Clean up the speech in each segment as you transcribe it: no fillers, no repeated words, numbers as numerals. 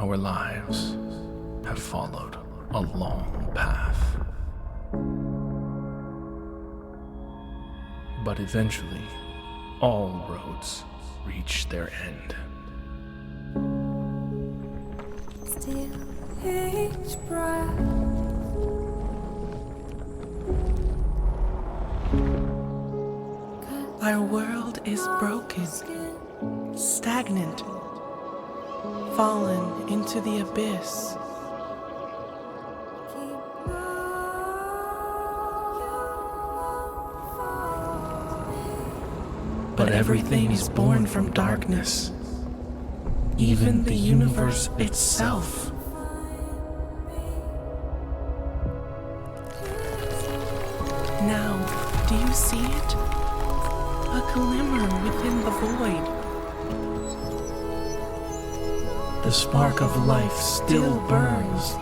Our lives have followed a long path. But eventually, all roads reach their end. Still each breath, our world is broken, stagnant, fallen into the abyss. But everything is born from darkness, even the universe itself. Now, do you see it? A glimmer within the void. The spark of life still burns,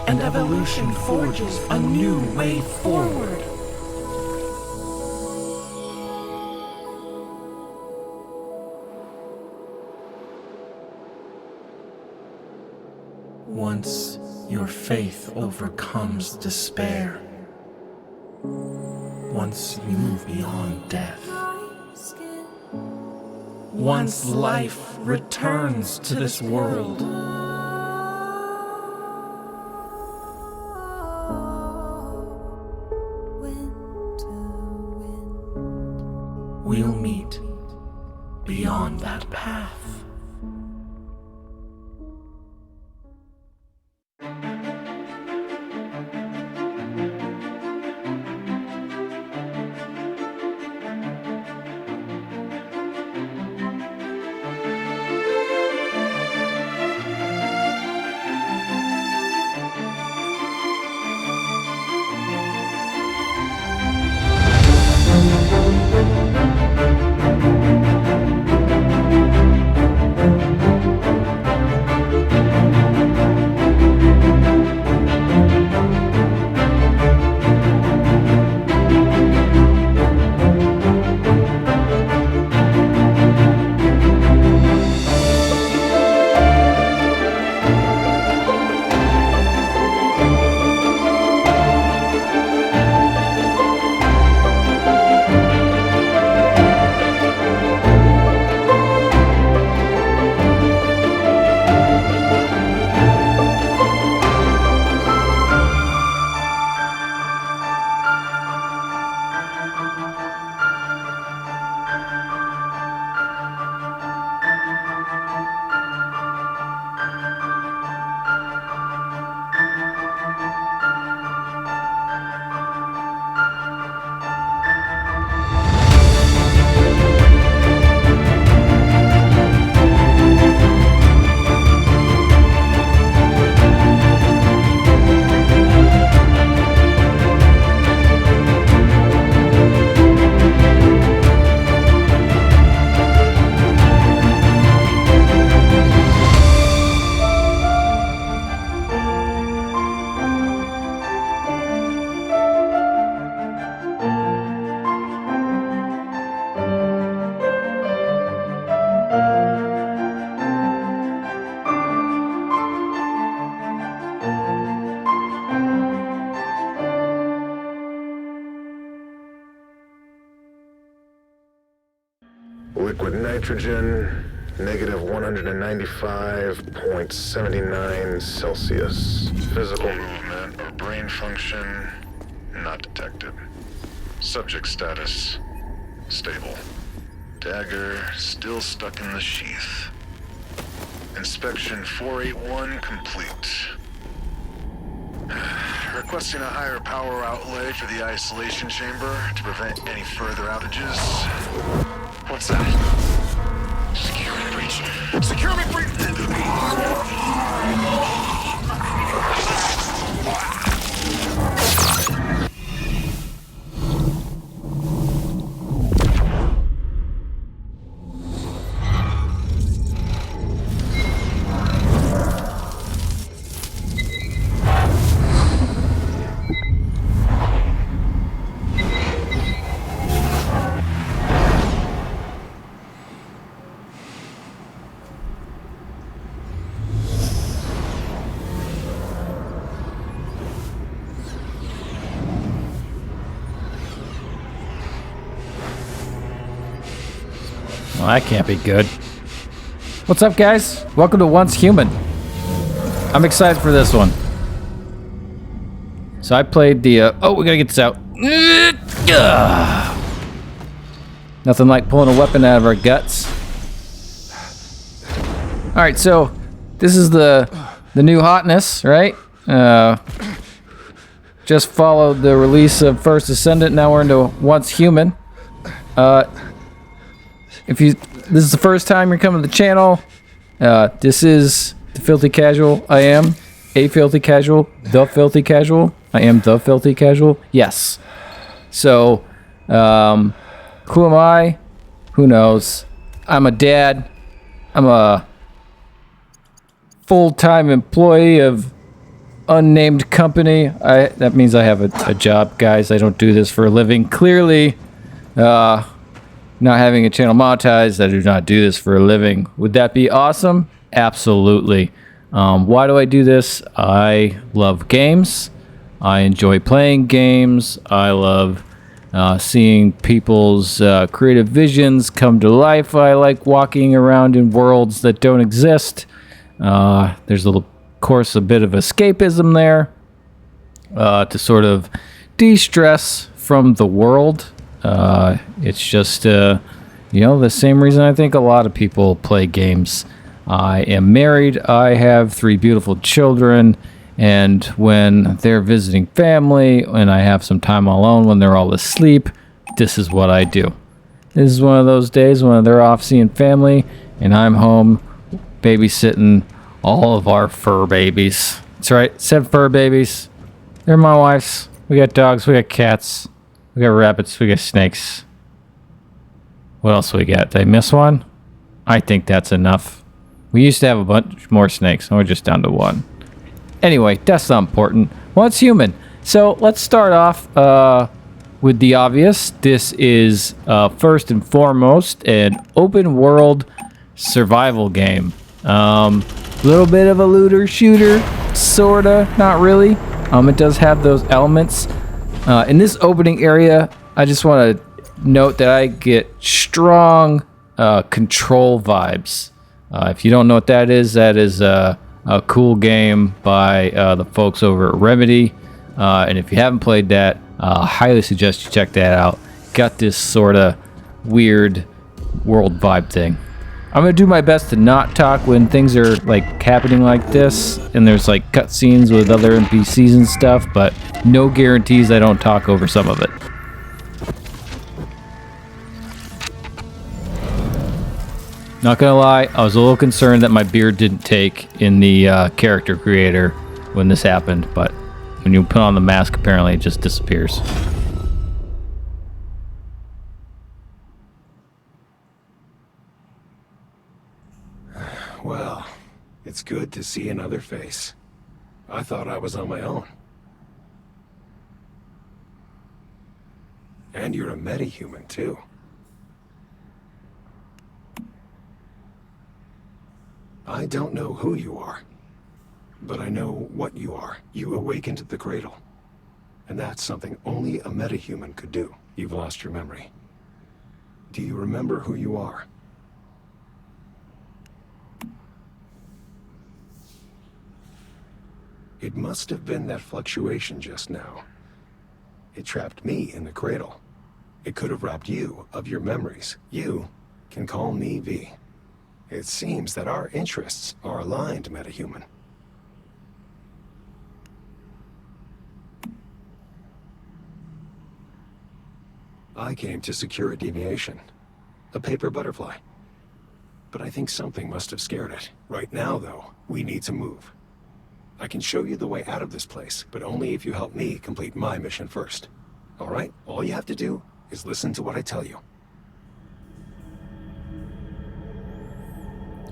and evolution forges a new way forward. Once your faith overcomes despair, once you move beyond death, once life returns to this world, we'll meet beyond that path. Liquid nitrogen, negative 195.79 Celsius. Physical movement or brain function, not detected. Subject status, stable. Dagger still stuck in the sheath. Inspection 481 complete. Requesting a higher power outlay for the isolation chamber to prevent any further outages. What's that? Security breach. Security breach! that can't be good. What's up, guys? Welcome to Once Human. I'm excited for this one. So I played the, oh, we gotta get this out. Nothing like pulling a weapon out of our guts. Alright, so this is the new hotness, right? Just followed the release of First Ascendant, now we're into Once Human. This is the first time you're coming to the channel, this is the Filthy Casual. I am a Filthy Casual, the Filthy Casual. I am the Filthy Casual. Yes. So, who am I? Who knows? I'm a dad. I'm a full-time employee of unnamed company. That means I have a job, guys. I don't do this for a living. Clearly, not having a channel monetized, I do not do this for a living. Would that be awesome? Absolutely. Why do I do this? I love games. I enjoy playing games. I love seeing people's creative visions come to life. I like walking around in worlds that don't exist. There's of course a bit of escapism there to sort of de-stress from the world. It's just the same reason I think a lot of people play games. I am married. I have 3 beautiful children, and when they're visiting family and I have some time alone when they're all asleep, this is what I do. This is one of those days when they're off seeing family and I'm home babysitting all of our fur babies. That's right, 7 fur babies. They're my wife's. We got dogs, we got cats, we got rabbits, we got snakes. What else we got? Did I miss one? I think that's enough. We used to have a bunch more snakes, and we're just down to 1. Anyway, that's not important. Once Human. So let's start off with the obvious. This is first and foremost an open world survival game. Little bit of a looter shooter, sorta, not really. It does have those elements. In this opening area, I just want to note that I get strong Control vibes. If you don't know what that is a cool game by the folks over at Remedy. And if you haven't played that, I highly suggest you check that out. Got this sort of weird world vibe thing. I'm going to do my best to not talk when things are like happening like this and there's like cutscenes with other NPCs and stuff, but no guarantees I don't talk over some of it. Not gonna lie, I was a little concerned that my beard didn't take in the character creator when this happened, but when you put on the mask, apparently it just disappears. Well, it's good to see another face. I thought I was on my own. And you're a metahuman, too. I don't know who you are, but I know what you are. You awakened the cradle. And that's something only a metahuman could do. You've lost your memory. Do you remember who you are? It must have been that fluctuation just now. It trapped me in the cradle. It could have robbed you of your memories. You can call me V. It seems that our interests are aligned, metahuman. I came to secure a deviation. A paper butterfly. But I think something must have scared it. Right now, though, we need to move. I can show you the way out of this place, but only if you help me complete my mission first. All right? All you have to do is listen to what I tell you.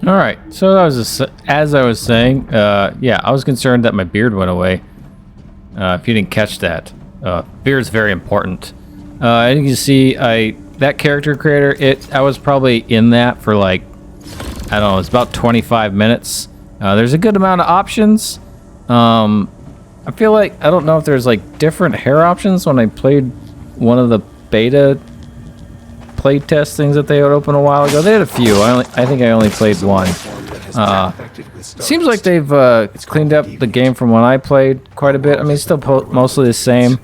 All right, so that was as I was saying, yeah, I was concerned that my beard went away. If you didn't catch that, beard's very important. As you can see, that character creator, I was probably in that for like, I don't know, it's about 25 minutes. There's a good amount of options. I feel like, I don't know if there's like different hair options when I played one of the beta playtest things that they had open a while ago. They had a few. I think I only played one. Seems like they've cleaned up the game from when I played quite a bit. I mean, it's still mostly the same,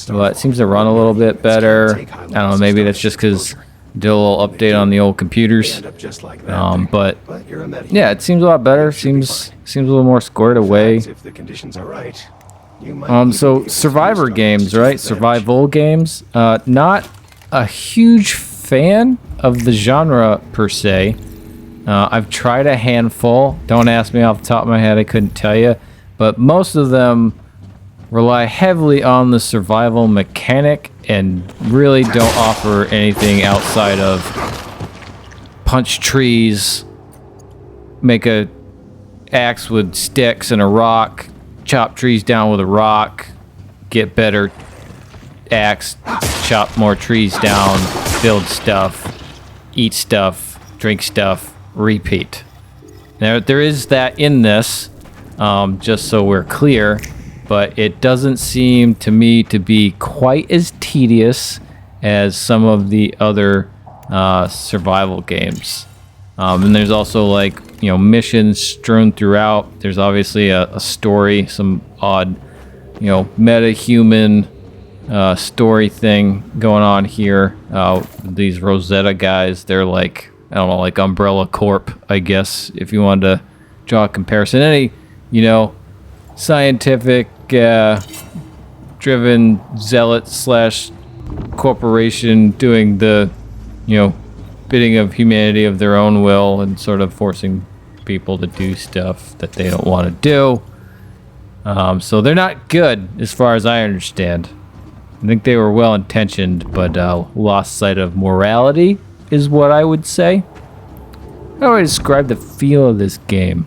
but it seems to run a little bit better. I don't know, maybe that's just because did a little update on the old computers. But yeah, it seems a lot better. Seems a little more squared away. So Survivor games, right? Survival games. Not a huge fan of the genre per se. I've tried a handful. Don't ask me off the top of my head, I couldn't tell you. But most of them rely heavily on the survival mechanic and really don't offer anything outside of punch trees, make a axe with sticks and a rock, chop trees down with a rock, get better axe, chop more trees down, build stuff, eat stuff, drink stuff, repeat. Now there is that in this, just so we're clear, but it doesn't seem to me to be quite as tedious as some of the other survival games. And there's also, like, you know, missions strewn throughout. There's obviously a story, some odd, you know, meta-human story thing going on here. These Rosetta guys, they're like, I don't know, like Umbrella Corp, I guess, if you wanted to draw a comparison. Any, you know, scientific driven zealot slash corporation doing the, you know, bidding of humanity of their own will and sort of forcing people to do stuff that they don't want to do. So they're not good as far as I understand. I think they were well intentioned, but lost sight of morality is what I would say. How do I describe the feel of this game?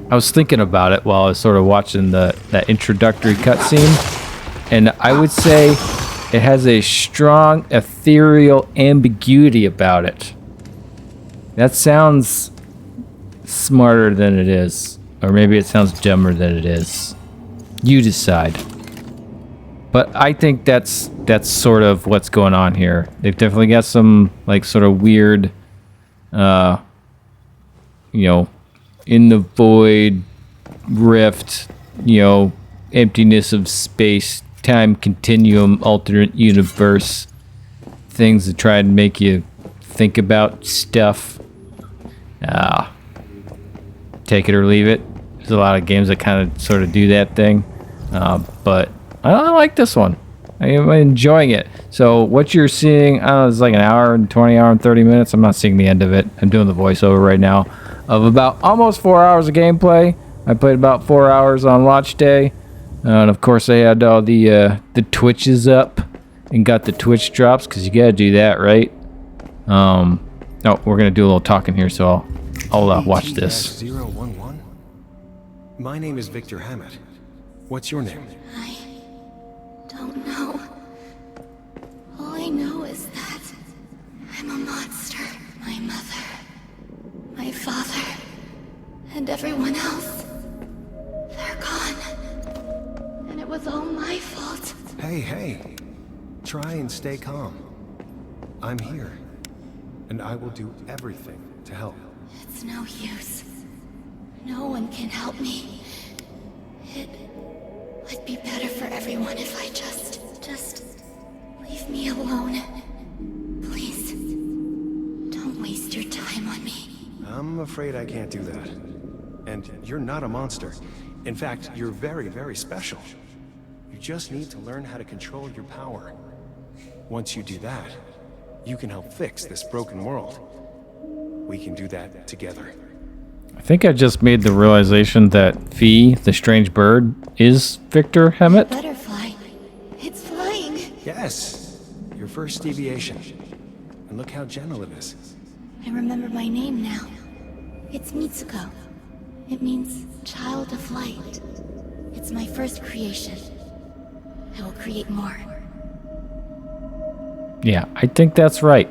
I was thinking about it while I was sort of watching that introductory cutscene, and I would say it has a strong ethereal ambiguity about it. That sounds smarter than it is, or maybe it sounds dumber than it is. You decide. But I think that's sort of what's going on here. They've definitely got some, like, sort of weird, you know, in the void, rift, you know, emptiness of space, time continuum, alternate universe, things that try and make you think about stuff. Take it or leave it. There's a lot of games that kind of sort of do that thing. But I like this one. I am enjoying it. So what you're seeing, I don't know, it's like an hour and 20, hour and 30 minutes. I'm not seeing the end of it. I'm doing the voiceover right now of about almost 4 hours of gameplay. I played about 4 hours on launch day. And of course I had all the Twitches up and got the Twitch drops because you got to do that, right? Oh, we're going to do a little talking here, so I'll watch this. 011? My name is Victor Hammett. What's your name? I don't know. All I know is that I'm a monster. My mother, my father, and everyone else, they're gone. And it was all my fault. Hey. Try and stay calm. I'm here, and I will do everything to help. It's no use. No one can help me. It would be better for everyone if I just leave me alone. Please, don't waste your time on me. I'm afraid I can't do that. And you're not a monster. In fact, you're very, very special. You just need to learn how to control your power. Once you do that, you can help fix this broken world. We can do that together. I think I just made the realization that Fee, the strange bird, is Victor Hammett. Butterfly. It's flying. Yes, your first deviation. And look how gentle it is. I remember my name now. It's Mitsuko. It means child of light. It's my first creation. I will create more. Yeah, I think that's right.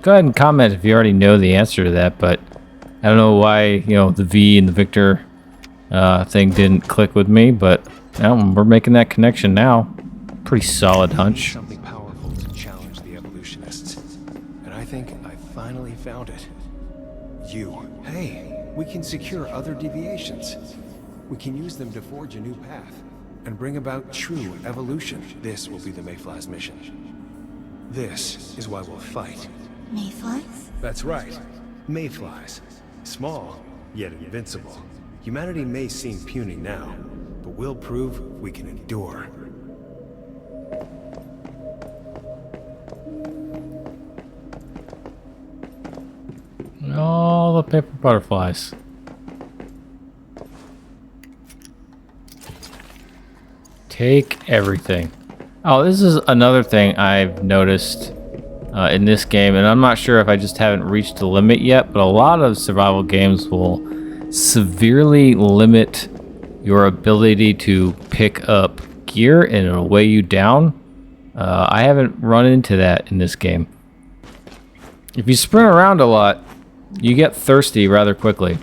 Go ahead and comment if you already know the answer to that, but I don't know why, you know, the V and the Victor thing didn't click with me, but we're making that connection now. Pretty solid hunch. Something powerful to challenge the found it. You. Hey, we can secure other deviations. We can use them to forge a new path and bring about true evolution. This will be the Mayfly's mission. This is why we'll fight. Mayflies? That's right. Mayflies. Small, yet invincible. Humanity may seem puny now, but we'll prove we can endure. All the paper butterflies. Take everything. Oh, this is another thing I've noticed in this game, and I'm not sure if I just haven't reached the limit yet, but a lot of survival games will severely limit your ability to pick up gear and it'll weigh you down. I haven't run into that in this game. If you sprint around a lot, you get thirsty rather quickly,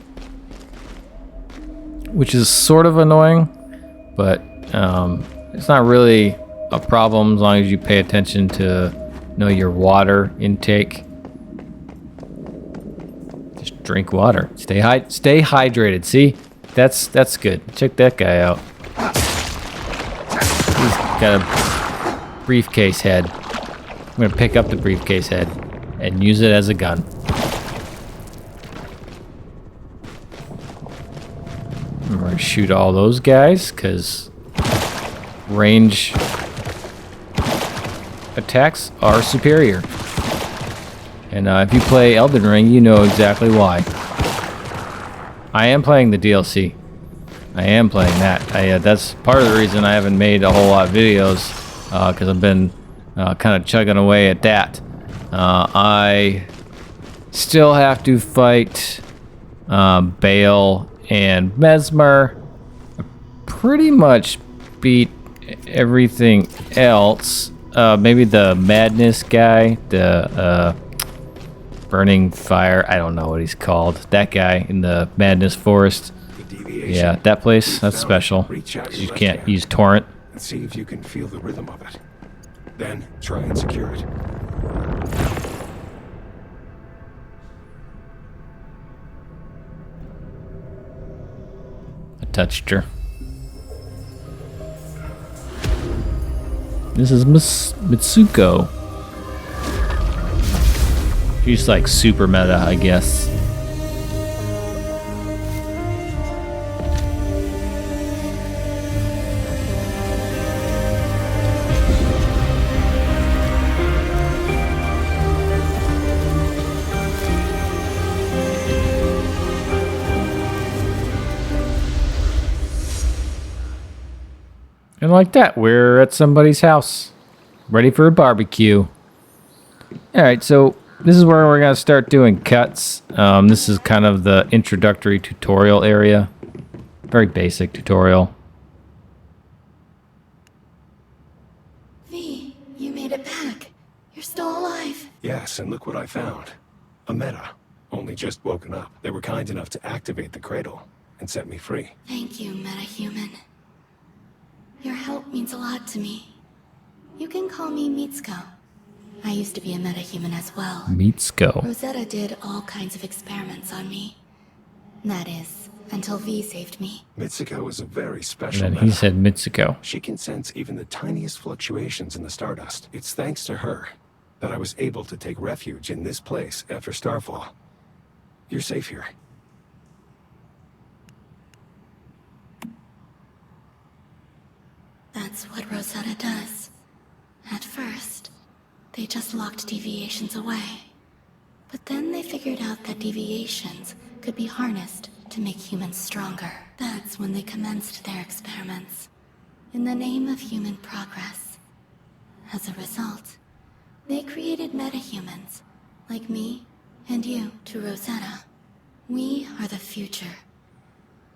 which is sort of annoying, but it's not really a problem as long as you pay attention to your water intake. Just drink water. Stay hydrated. See, that's good. Check that guy out. He's got a briefcase head. I'm gonna pick up the briefcase head and use it as a gun. I'm gonna shoot all those guys because range attacks are superior. And if you play Elden Ring, you know exactly why. I am playing the DLC. I am playing that. That's part of the reason I haven't made a whole lot of videos, because I've been kind of chugging away at that. I still have to fight Bale and Mesmer. I pretty much beat everything else. Maybe the Madness guy, the Burning Fire, I don't know what he's called. That guy in the Madness Forest. Yeah, that place, that's special. You can't use Torrent. And see if you can feel the rhythm of it. Then try and secure it. I touched her. This is Mitsuko. She's like super meta, I guess. And like that, we're at somebody's house, ready for a barbecue. Alright, so this is where we're going to start doing cuts. This is kind of the introductory tutorial area. Very basic tutorial. V, you made it back. You're still alive. Yes, and look what I found. A meta. Only just woken up. They were kind enough to activate the cradle and set me free. Thank you, metahuman. Your help means a lot to me. You can call me Mitsuko. I used to be a metahuman as well. Mitsuko. Rosetta did all kinds of experiments on me. That is, until V saved me. Mitsuko is a very special And then he meta. said Mitsuko. She can sense even the tiniest fluctuations in the stardust. It's thanks to her that I was able to take refuge in this place after Starfall. You're safe here. That's what Rosetta does. At first, they just locked deviations away. But then they figured out that deviations could be harnessed to make humans stronger. That's when they commenced their experiments, in the name of human progress. As a result, they created metahumans, like me and you, to Rosetta. We are the future.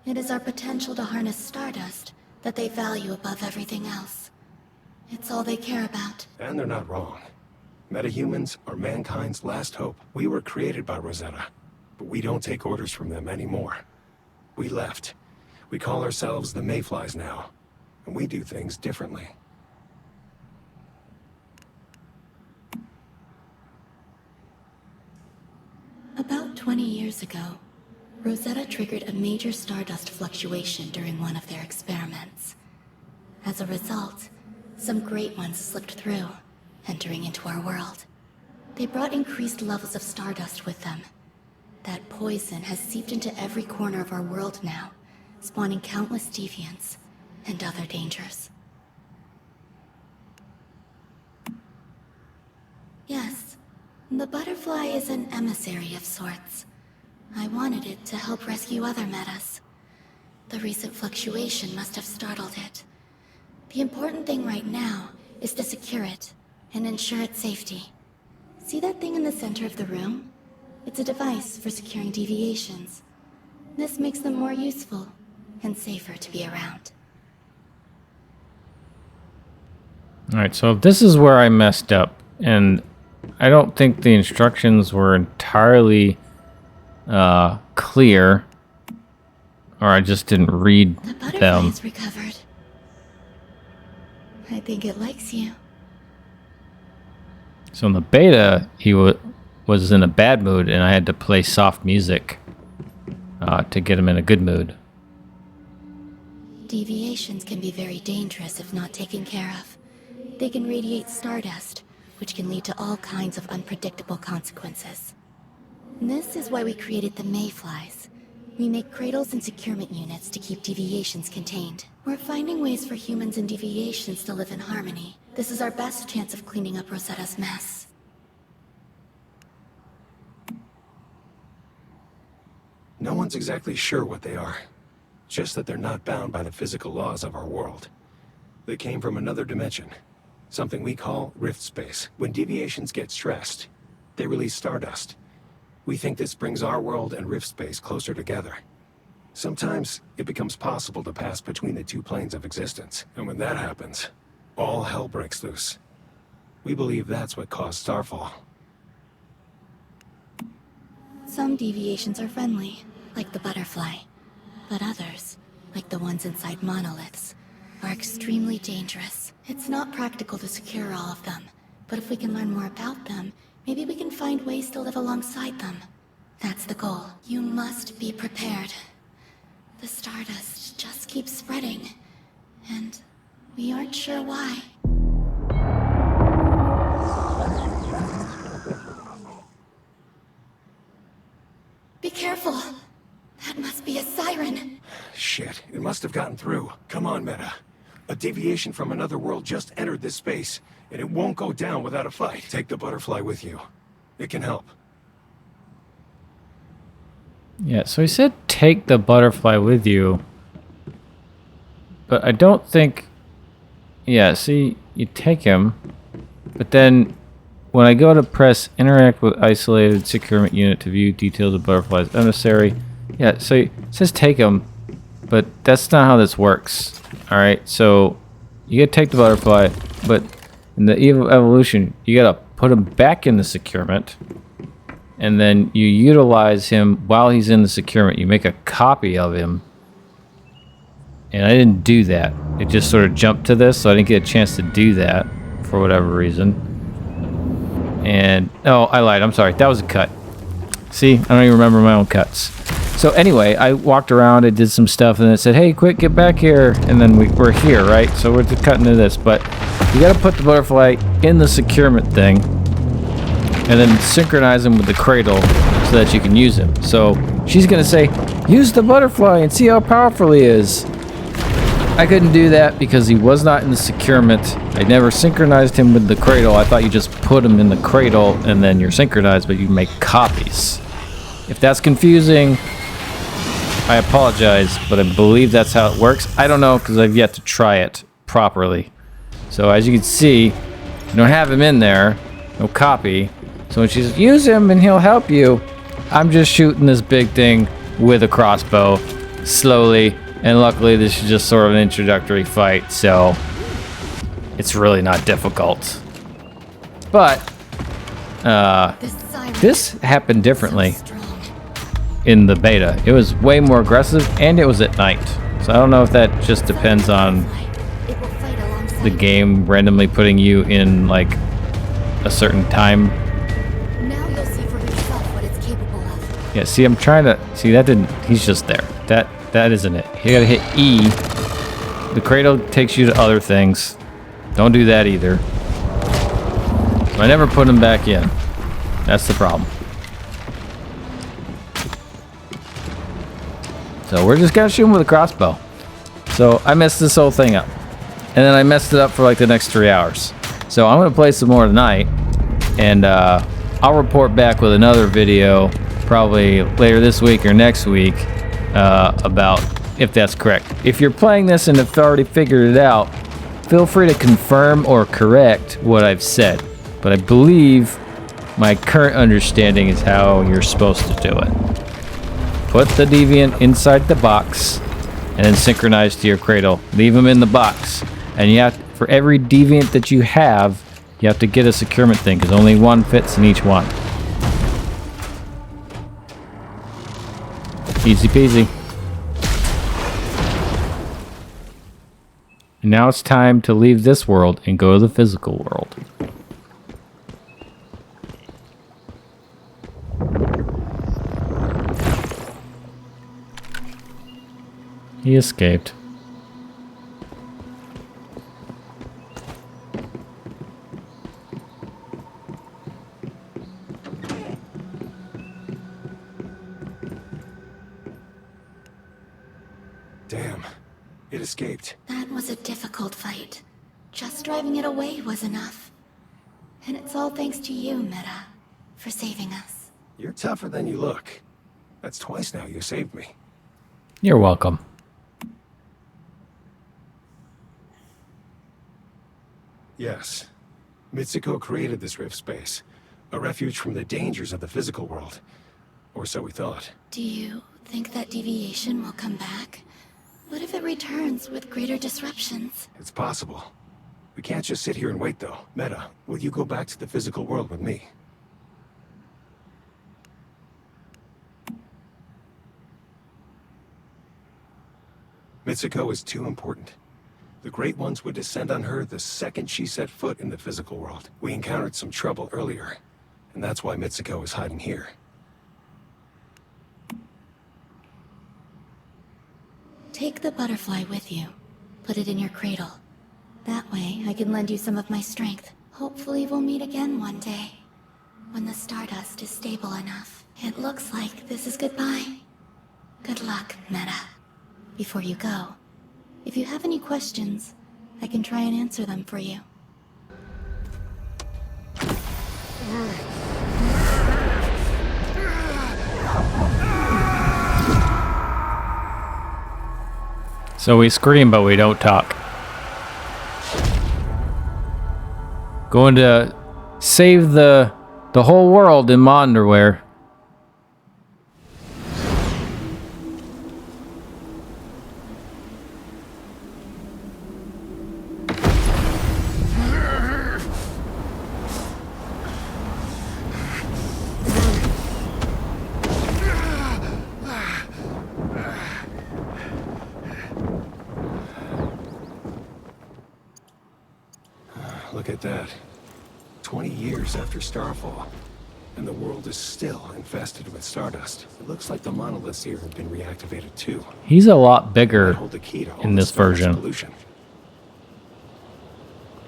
It is our potential to harness stardust that they value above everything else. It's all they care about. And they're not wrong. Metahumans are mankind's last hope. We were created by Rosetta, but we don't take orders from them anymore. We left. We call ourselves the Mayflies now, and we do things differently. years ago, Rosetta triggered a major stardust fluctuation during one of their experiments. As a result, some great ones slipped through, entering into our world. They brought increased levels of stardust with them. That poison has seeped into every corner of our world now, spawning countless deviants and other dangers. Yes, the butterfly is an emissary of sorts. I wanted it to help rescue other metas. The recent fluctuation must have startled it. The important thing right now is to secure it and ensure its safety. See that thing in the center of the room? It's a device for securing deviations. This makes them more useful and safer to be around. Alright, so this is where I messed up, and I don't think the instructions were entirely clear, or I just didn't read The butterfly them. is recovered. I think it likes you. So in the beta, he was in a bad mood, and I had to play soft music to get him in a good mood. Deviations can be very dangerous if not taken care of. They can radiate stardust, which can lead to all kinds of unpredictable consequences. This is why we created the Mayflies. We make cradles and securement units to keep deviations contained. We're finding ways for humans and deviations to live in harmony. This is our best chance of cleaning up Rosetta's mess. No one's exactly sure what they are. Just that they're not bound by the physical laws of our world. They came from another dimension. Something we call rift space. When deviations get stressed, they release stardust. We think this brings our world and rift space closer together. Sometimes it becomes possible to pass between the two planes of existence. And when that happens, all hell breaks loose. We believe that's what caused Starfall. Some deviations are friendly, like the butterfly. But others, like the ones inside monoliths, are extremely dangerous. It's not practical to secure all of them, but if we can learn more about them, maybe we can find ways to live alongside them. That's the goal. You must be prepared. The stardust just keeps spreading, and we aren't sure why. Be careful! That must be a siren. Shit, it must have gotten through. Come on, Meta. A deviation from another world just entered this space, and it won't go down without a fight. Take the butterfly with you. It can help. Yeah, so he said take the butterfly with you. But I don't think... Yeah, see, you take him. But then when I go to press interact with isolated securement unit to view details of butterflies emissary. Yeah, so it says take him. But that's not how this works. Alright, so you gotta take the butterfly. But in the evolution, you gotta put him back in the securement. And then you utilize him while he's in the securement. You make a copy of him. And I didn't do that. It just sort of jumped to this, so I didn't get a chance to do that for whatever reason. And, oh, I lied. I'm sorry. That was a cut. See? I don't even remember my own cuts. So anyway, I walked around, I did some stuff, and it said, hey, quick, get back here. And then we're here, right? So we're cutting to this. But you got to put the butterfly in the securement thing. And then synchronize him with the cradle so that you can use him. So she's going to say, use the butterfly and see how powerful he is. I couldn't do that because he was not in the securement. I never synchronized him with the cradle. I thought you just put him in the cradle and then you're synchronized, but you make copies. If that's confusing, I apologize, but I believe that's how it works. I don't know because I've yet to try it properly. So as you can see, you don't have him in there, no copy. So when she says, use him and he'll help you, I'm just shooting this big thing with a crossbow, slowly, and luckily this is just sort of an introductory fight, so it's really not difficult. But, this happened differently in the beta. It was way more aggressive, and it was at night. So I don't know if that just depends on the game randomly putting you in, like, a certain time. Now you'll see for yourself what it's capable of. Yeah, see, I'm trying to... See, that didn't... He's just there. That isn't it. You gotta hit E. The cradle takes you to other things. Don't do that either. So I never put him back in. That's the problem. So we're just gonna shoot him with a crossbow. So I messed this whole thing up. And then I messed it up for like the next 3 hours. So I'm gonna play some more tonight. And I'll report back with another video probably later this week or next week about if that's correct. If you're playing this and have already figured it out, feel free to confirm or correct what I've said. But I believe my current understanding is how you're supposed to do it. Put the deviant inside the box and then synchronize to your cradle. Leave them in the box. And you have, for every deviant that you have to get a securement thing because only one fits in each one. Easy peasy. And now it's time to leave this world and go to the physical world. He escaped. Damn. It escaped. That was a difficult fight. Just driving it away was enough. And it's all thanks to you, Meta, for saving us. You're tougher than you look. That's twice now you saved me. You're welcome. Yes. Mitsuko created this rift space. A refuge from the dangers of the physical world. Or so we thought. Do you think that deviation will come back? What if it returns with greater disruptions? It's possible. We can't just sit here and wait, though. Meta, will you go back to the physical world with me? Mitsuko is too important. The Great Ones would descend on her the second she set foot in the physical world. We encountered some trouble earlier, and that's why Mitsuko is hiding here. Take the butterfly with you. Put it in your cradle. That way, I can lend you some of my strength. Hopefully we'll meet again one day. When the stardust is stable enough. It looks like this is goodbye. Good luck, Meta. Before you go, if you have any questions, I can try and answer them for you. So we scream, but we don't talk. Going to save the whole world in my underwear. Look at that. 20 years after Starfall, and the world is still infested with stardust. It looks like the monoliths here have been reactivated too. He's a lot bigger They hold the key to all in the this stardust version. pollution.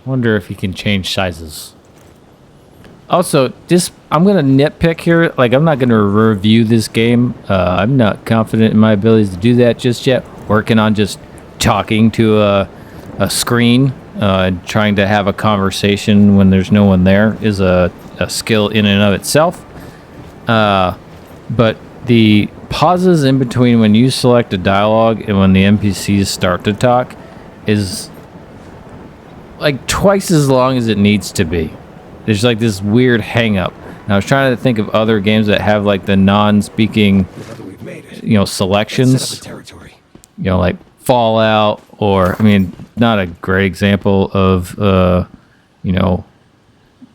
Wonder if he can change sizes. Also, this I'm gonna nitpick here. Like, I'm not gonna review this game. I'm not confident in my abilities to do that just yet. Working on just talking to a screen and trying to have a conversation when there's no one there is a skill in and of itself. But the pauses in between when you select a dialogue and when the NPCs start to talk is like twice as long as it needs to be. There's like this weird hang up. And I was trying to think of other games that have like the non-speaking, We've made it. you know, Let's set selections, up a territory. you know, like Fallout, or, I mean, not a great example of, you know,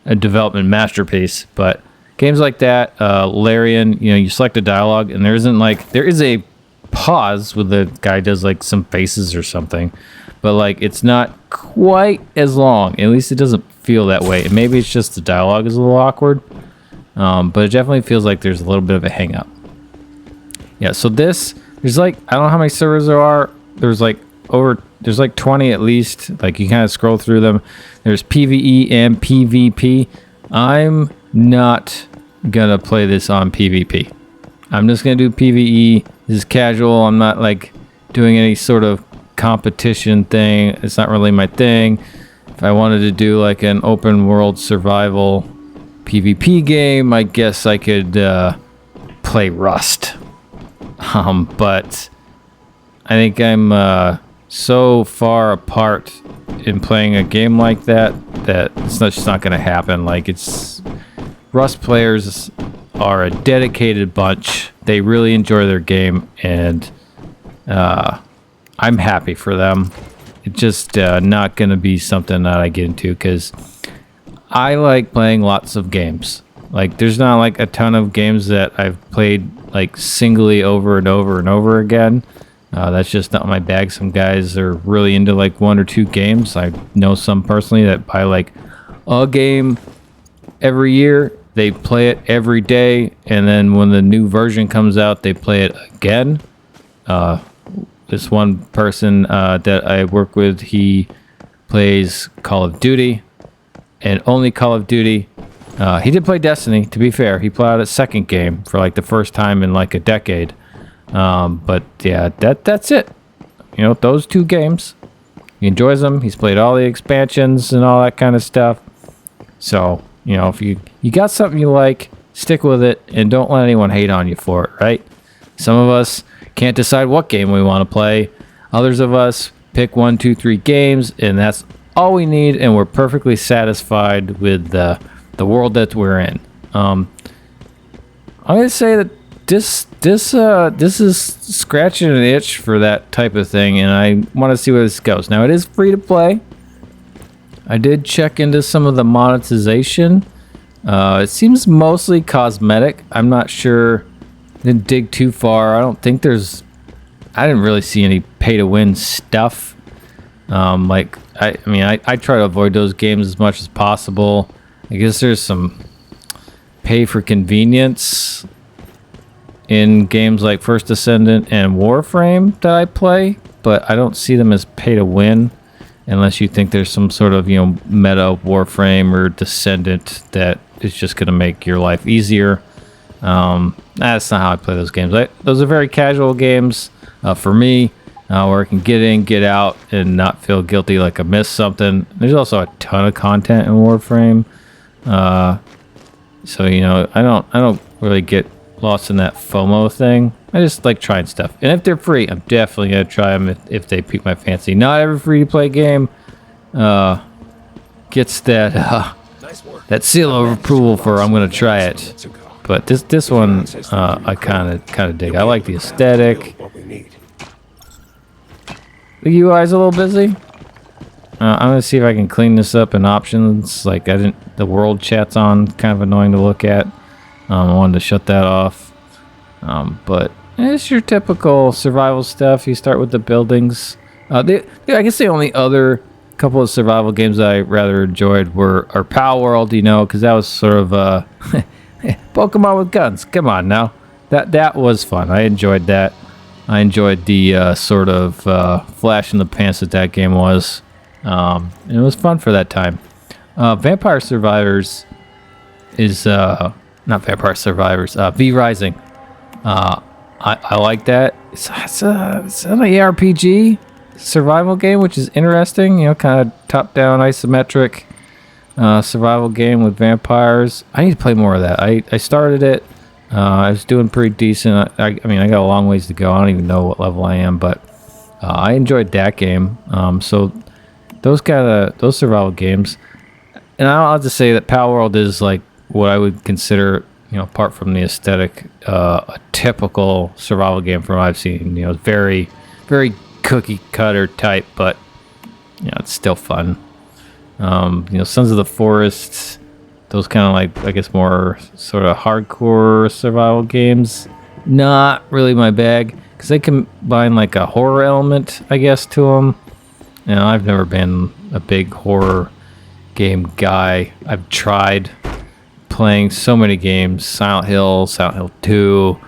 a development masterpiece, but games like that, Larian, you know, you select a dialogue and there isn't like, there is a pause where the guy does like some faces or something, but like it's not quite as long. At least it doesn't feel that way. And maybe it's just the dialogue is a little awkward, but it definitely feels like there's a little bit of a hang up. Yeah, so there's like, I don't know how many servers there are. There's like 20 at least. Like, you kind of scroll through them. There's PvE and PvP. I'm not gonna play this on PvP. I'm just gonna do PvE. This is casual. I'm not like doing any sort of competition thing. It's not really my thing. If I wanted to do like an open world survival PvP game, I guess I could play Rust. But I think I'm so far apart in playing a game like that it's just not going to happen. Like, it's Rust players are a dedicated bunch. They really enjoy their game, and I'm happy for them. It's just not going to be something that I get into, because I like playing lots of games. Like, there's not like a ton of games that I've played like singly over and over and over again. That's just not my bag. Some guys are really into like 1 or 2 games. I know some personally that buy like a game every year. They play it every day, and then when the new version comes out, they play it again. This one person that I work with, he plays Call of Duty, and only Call of Duty. He did play Destiny, to be fair. He played a second game for like the first time in like a decade. But yeah, that's it. You know, those 2 games. He enjoys them. He's played all the expansions and all that kind of stuff. So, you know, if you got something you like, stick with it, and don't let anyone hate on you for it, right? Some of us can't decide what game we want to play. Others of us pick 1, 2, 3 games, and that's all we need, and we're perfectly satisfied with the world that we're in. I'm gonna say that this is scratching an itch for that type of thing, and I want to see where this goes. Now, it is free to play. I did check into some of the monetization. It seems mostly cosmetic. I'm not sure. Didn't dig too far. I didn't really see any pay to win stuff. I try to avoid those games as much as possible. I guess there's some pay for convenience in games like First Descendant and Warframe that I play, but I don't see them as pay to win unless you think there's some sort of, meta Warframe or Descendant that is just going to make your life easier. That's not how I play those games. Those are very casual games for me, where I can get in, get out, and not feel guilty like I missed something. There's also a ton of content in Warframe. So, I don't really get lost in that FOMO thing. I just like trying stuff. And if they're free, I'm definitely going to try them if they pique my fancy. Not every free-to-play game gets that seal of approval for I'm going to try it. But this one, I kind of dig. I like the aesthetic. The UI is a little busy. I'm gonna see if I can clean this up in options. Like, the world chat's on, kind of annoying to look at. I wanted to shut that off. But it's your typical survival stuff. You start with the buildings. I guess the only other couple of survival games that I rather enjoyed are Power World, because that was sort of Pokemon with guns. Come on now, that was fun. I enjoyed that. I enjoyed the sort of flash in the pants that game was. And it was fun for that time. Vampire Survivors is not Vampire Survivors. V Rising. I like that. It's an ARPG survival game, which is interesting. Kind of top-down isometric survival game with vampires. I need to play more of that. I started it. I was doing pretty decent. I got a long ways to go. I don't even know what level I am, but I enjoyed that game. So those survival games, and I'll have to say that Power World is like what I would consider, apart from the aesthetic, a typical survival game from what I've seen. It's very, very cookie cutter type, but it's still fun. Sons of the Forest, those kind of like, I guess, more sort of hardcore survival games, not really my bag, because they combine like a horror element, I guess, to them. I've never been a big horror game guy. I've tried playing so many games, Silent Hill 2,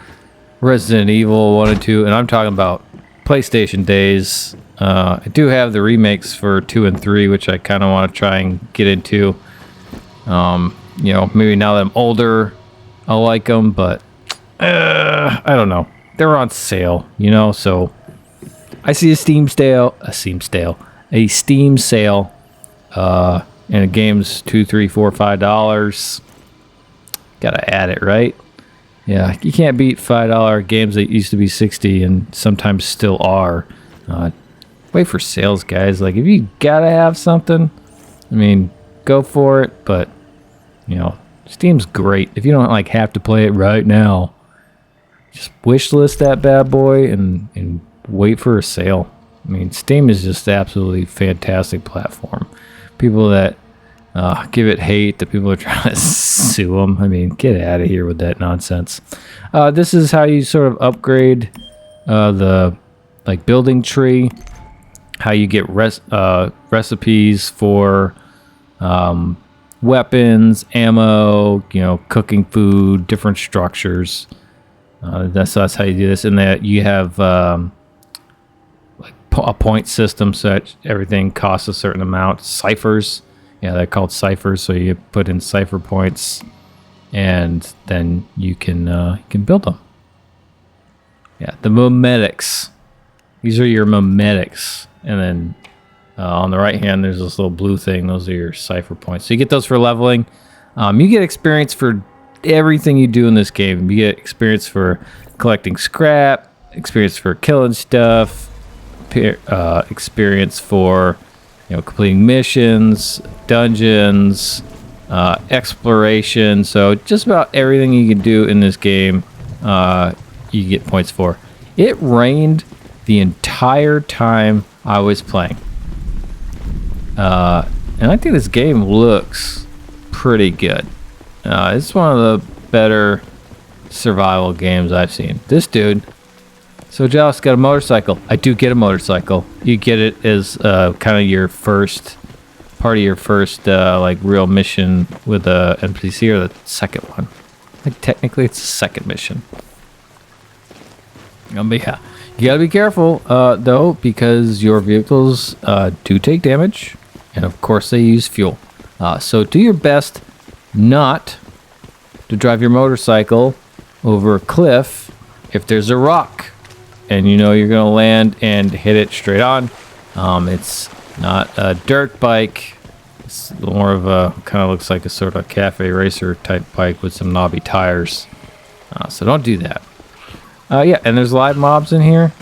Resident Evil 1 and 2, and I'm talking about PlayStation days. I do have the remakes for 2 and 3, which I kind of want to try and get into. You know, maybe now that I'm older, I'll like them, but I don't know. They're on sale, you know, so I see a Steam sale, and a game's $2, $3, $4, $5. Gotta add it, right? Yeah, you can't beat $5 games that used to be 60 and sometimes still are. Wait for sales, guys. Like, if you gotta have something, I mean, go for it. But you know, Steam's great. If you don't like have to play it right now, just wish list that bad boy and wait for a sale. I mean, Steam is just absolutely fantastic platform. People that give it hate, the people are trying to sue them. I mean, get out of here with that nonsense. This is how you sort of upgrade the like building tree. How you get recipes for weapons, ammo, you know, cooking food, different structures. That's how you do this. And that you have like a point system, so that everything costs a certain amount. Ciphers. Yeah, they're called ciphers. So you put in cipher points, and then you can build them. Yeah, the memetics. These are your memetics, and then on the right hand, there's this little blue thing. Those are your cipher points. So you get those for leveling. You get experience for everything you do in this game. You get experience for collecting scrap, experience for killing stuff, experience for, you know, completing missions, dungeons, exploration. So just about everything you can do in this game, you get points for. It rained the entire time I was playing. And I think this game looks pretty good. It's one of the better survival games I've seen. This dude. So Josh got a motorcycle. I do get a motorcycle. You get it as kind of your first part of your first like real mission with a NPC, or the second one. I think technically it's the second mission. But yeah, you gotta be careful though, because your vehicles do take damage, and of course they use fuel. So do your best not to drive your motorcycle over a cliff if there's a rock and you know you're gonna land and hit it straight on. It's not a dirt bike. It's more of a, kind of looks like a sort of cafe racer type bike with some knobby tires. So don't do that. Yeah, and there's live mobs in here.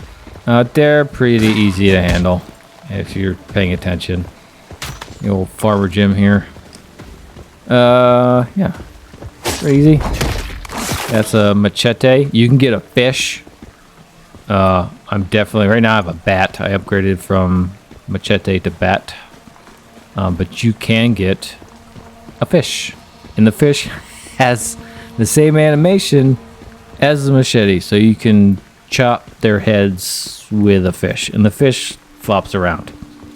They're pretty easy to handle if you're paying attention. The old Farmer Jim here. Yeah, pretty easy. That's a machete. You can get a fish. I'm definitely, right now I have a bat. I upgraded from machete to bat. But you can get a fish. And the fish has the same animation as the machete. So you can chop their heads with a fish. And the fish flops around.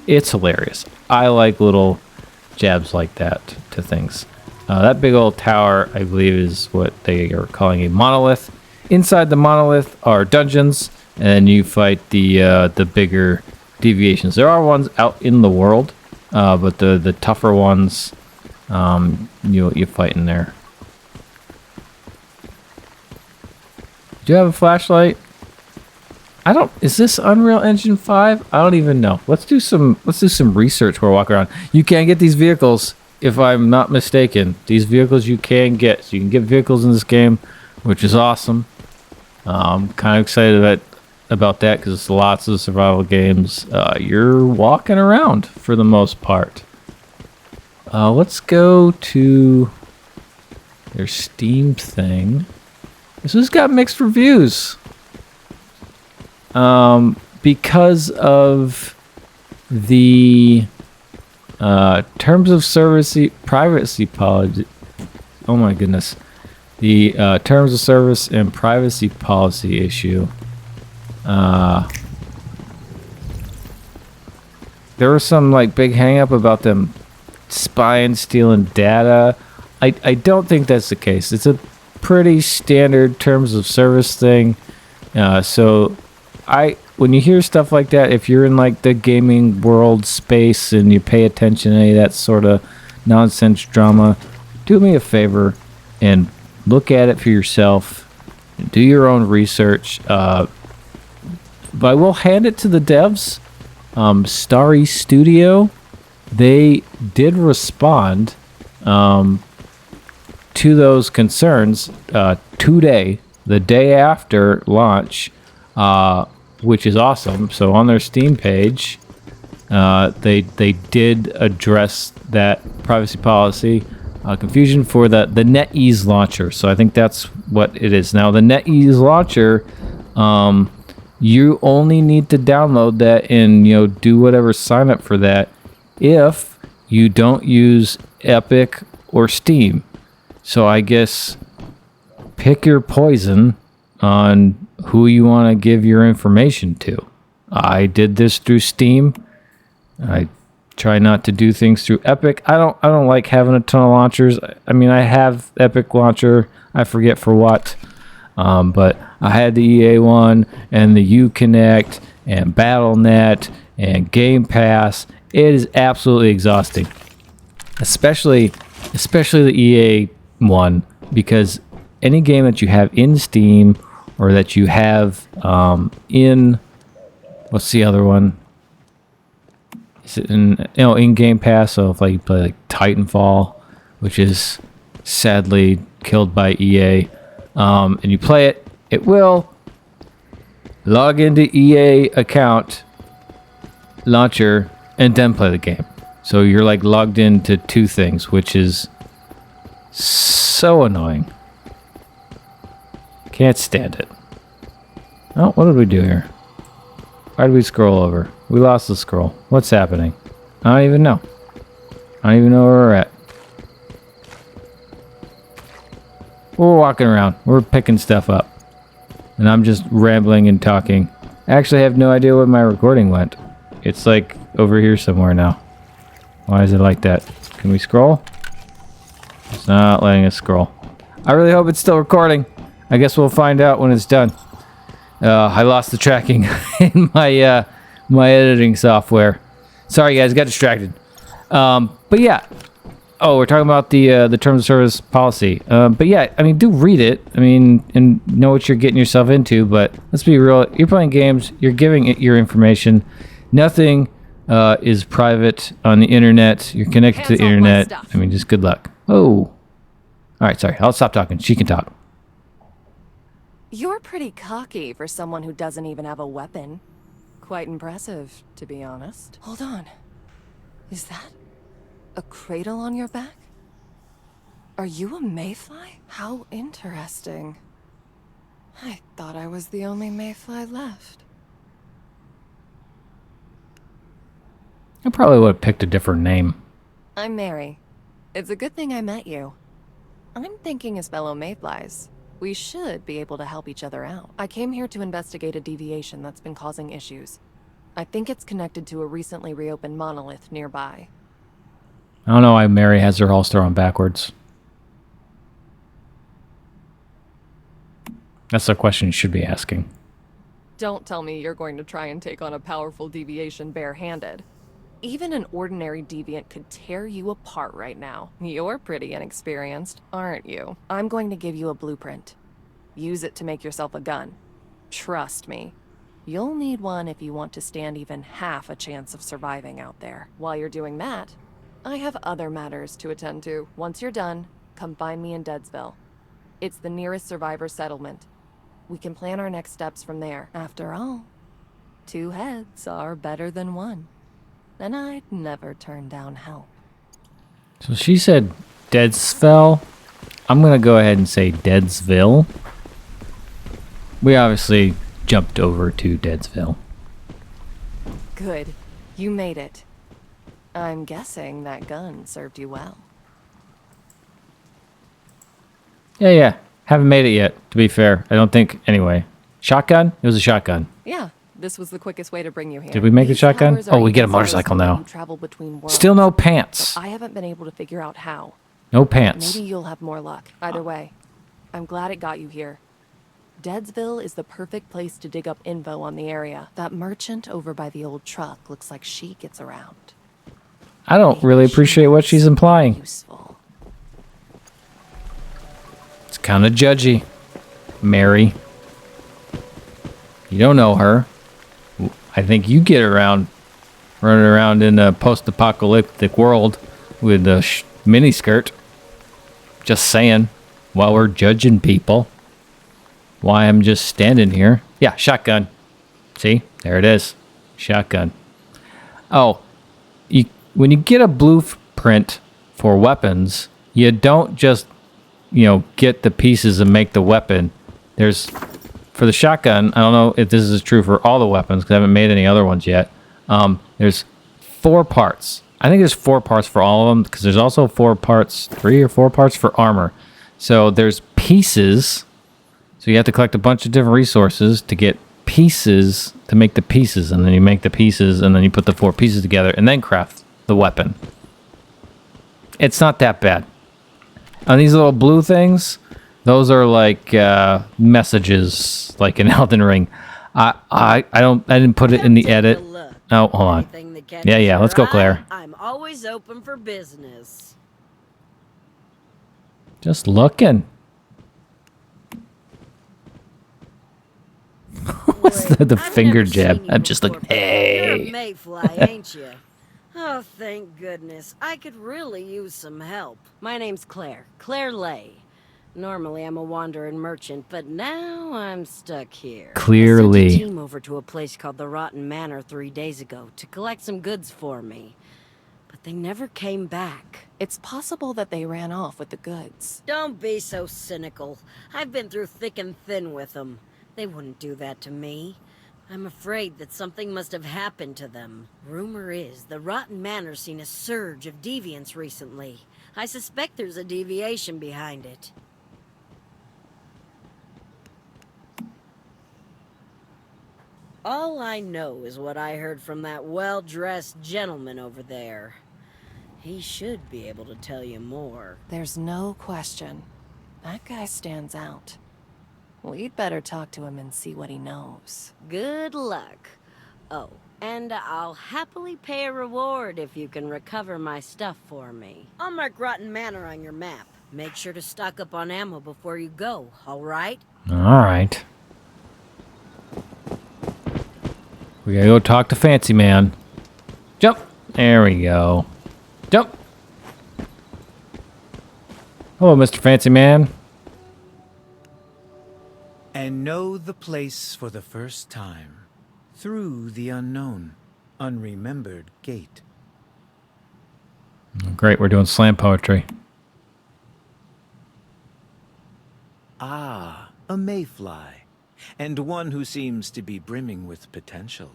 It's hilarious. I like little jabs like that to things. That big old tower, I believe, is what they are calling a monolith. Inside the monolith are dungeons, and you fight the bigger deviations. There are ones out in the world, but the tougher ones, you fight in there. Do you have a flashlight? I don't. Is this Unreal Engine 5? I don't even know. Let's do some research while we walk around. You can get these vehicles, if I'm not mistaken. These vehicles you can get. So you can get vehicles in this game, which is awesome. I'm kind of excited about that, because lots of survival games, you're walking around for the most part. Let's go to their Steam thing. This has got mixed reviews. Because of the terms of service privacy policy. Oh my goodness. The terms of service and privacy policy issue. There was some like big hang up about them spying, stealing data. I don't think that's the case. It's a pretty standard terms of service thing. So when you hear stuff like that, if you're in like the gaming world space and you pay attention to any of that sort of nonsense drama, do me a favor and look at it for yourself. Do your own research. But I will hand it to the devs. Starry Studio, they did respond to those concerns today, the day after launch, which is awesome. So on their Steam page, they did address that privacy policy confusion for the NetEase launcher. So I think that's what it is now. The NetEase launcher, you only need to download that and do whatever sign up for that if you don't use Epic or Steam. So I guess pick your poison on who you want to give your information to. I did this through Steam. I try not to do things through Epic. I don't like having a ton of launchers. I mean, I have Epic launcher. I forget for what. But I had the EA one and the Uconnect and BattleNet and Game Pass. It is absolutely exhausting, especially the EA one, because any game that you have in Steam or that you have in, what's the other one? Is it in Game Pass? So if like you play like Titanfall, which is sadly killed by EA, and you play it, it will log into EA account launcher and then play the game. So you're like logged into two things, which is so annoying. Can't stand it. Oh, what did we do here? Why did we scroll over? We lost the scroll. What's happening? I don't even know. I don't even know where we're at. We're walking around. We're picking stuff up. And I'm just rambling and talking. I actually have no idea where my recording went. It's like over here somewhere now. Why is it like that? Can we scroll? It's not letting us scroll. I really hope it's still recording. I guess we'll find out when it's done. I lost the tracking in my my editing software. Sorry guys, got distracted. But yeah. Oh, we're talking about the terms of service policy. But yeah, I mean, do read it. I mean, and know what you're getting yourself into. But let's be real. You're playing games. You're giving it your information. Nothing is private on the internet. You're connected to the internet. I mean, just good luck. Oh. All right, sorry. I'll stop talking. She can talk. You're pretty cocky for someone who doesn't even have a weapon. Quite impressive, to be honest. Hold on. Is that a cradle on your back? Are you a mayfly? How interesting. I thought I was the only mayfly left. I probably would have picked a different name. I'm Mary. It's a good thing I met you. I'm thinking as fellow mayflies, we should be able to help each other out. I came here to investigate a deviation that's been causing issues. I think it's connected to a recently reopened monolith nearby. I don't know why Mary has her holster on backwards. That's the question you should be asking. Don't tell me you're going to try and take on a powerful deviation barehanded. Even an ordinary deviant could tear you apart right now. You're pretty inexperienced, aren't you? I'm going to give you a blueprint. Use it to make yourself a gun. Trust me. You'll need one if you want to stand even half a chance of surviving out there. While you're doing that, I have other matters to attend to. Once you're done, come find me in Deadsville. It's the nearest survivor settlement. We can plan our next steps from there. After all, 2 heads are better than 1. And I'd never turn down help. So she said Deadsville. I'm going to go ahead and say Deadsville. We obviously jumped over to Deadsville. Good. You made it. I'm guessing that gun served you well. Yeah. Haven't made it yet, to be fair. I don't think, anyway. Shotgun? It was a shotgun. Yeah, this was the quickest way to bring you here. Did we make the shotgun? These towers Oh, we are get a easy motorcycle to now. travel between worlds. Still no pants. I haven't been able to figure out how. No pants. Maybe you'll have more luck. Either way, I'm glad it got you here. Deadsville is the perfect place to dig up info on the area. That merchant over by the old truck looks like she gets around. I don't really appreciate what she's implying. Useful. It's kind of judgy. Mary. You don't know her. I think you get around, running around in a post-apocalyptic world with a miniskirt. Just saying, while we're judging people. Why I'm just standing here. Yeah, shotgun. See? There it is. Shotgun. Oh, when you get a blueprint for weapons, you don't just, get the pieces and make the weapon. For the shotgun, I don't know if this is true for all the weapons because I haven't made any other ones yet. There's 4 parts. I think there's 4 parts for all of them because there's also 3 or 4 parts for armor. So there's pieces. So you have to collect a bunch of different resources to get pieces to make the pieces, and then you make the pieces, and then you put the 4 pieces together, and then craft the weapon. It's not that bad. On these little blue things, those are like messages, like in Elden Ring. I didn't put it in the edit. Oh, hold on. Yeah, let's go, Claire. I'm always open for business. Just looking. What's the finger jab? I'm just like, hey. You're a mayfly, ain't you? Oh, thank goodness. I could really use some help. My name's Claire. Claire Lay. Normally, I'm a wandering merchant, but now I'm stuck here. Clearly. I sent a team over to a place called the Rotten Manor 3 days ago to collect some goods for me. But they never came back. It's possible that they ran off with the goods. Don't be so cynical. I've been through thick and thin with them. They wouldn't do that to me. I'm afraid that something must have happened to them. Rumor is the Rotten Manor's seen a surge of deviants recently. I suspect there's a deviation behind it. All I know is what I heard from that well-dressed gentleman over there. He should be able to tell you more. There's no question. That guy stands out. We'd better talk to him and see what he knows. Good luck. Oh, and I'll happily pay a reward if you can recover my stuff for me. I'll mark Rotten Manor on your map. Make sure to stock up on ammo before you go, all right? All right. We gotta go talk to Fancy Man. Jump. There we go. Jump. Hello, Mr. Fancy Man. And know the place for the first time. Through the unknown, unremembered gate. Great, we're doing slam poetry. Ah, a mayfly. And one who seems to be brimming with potential.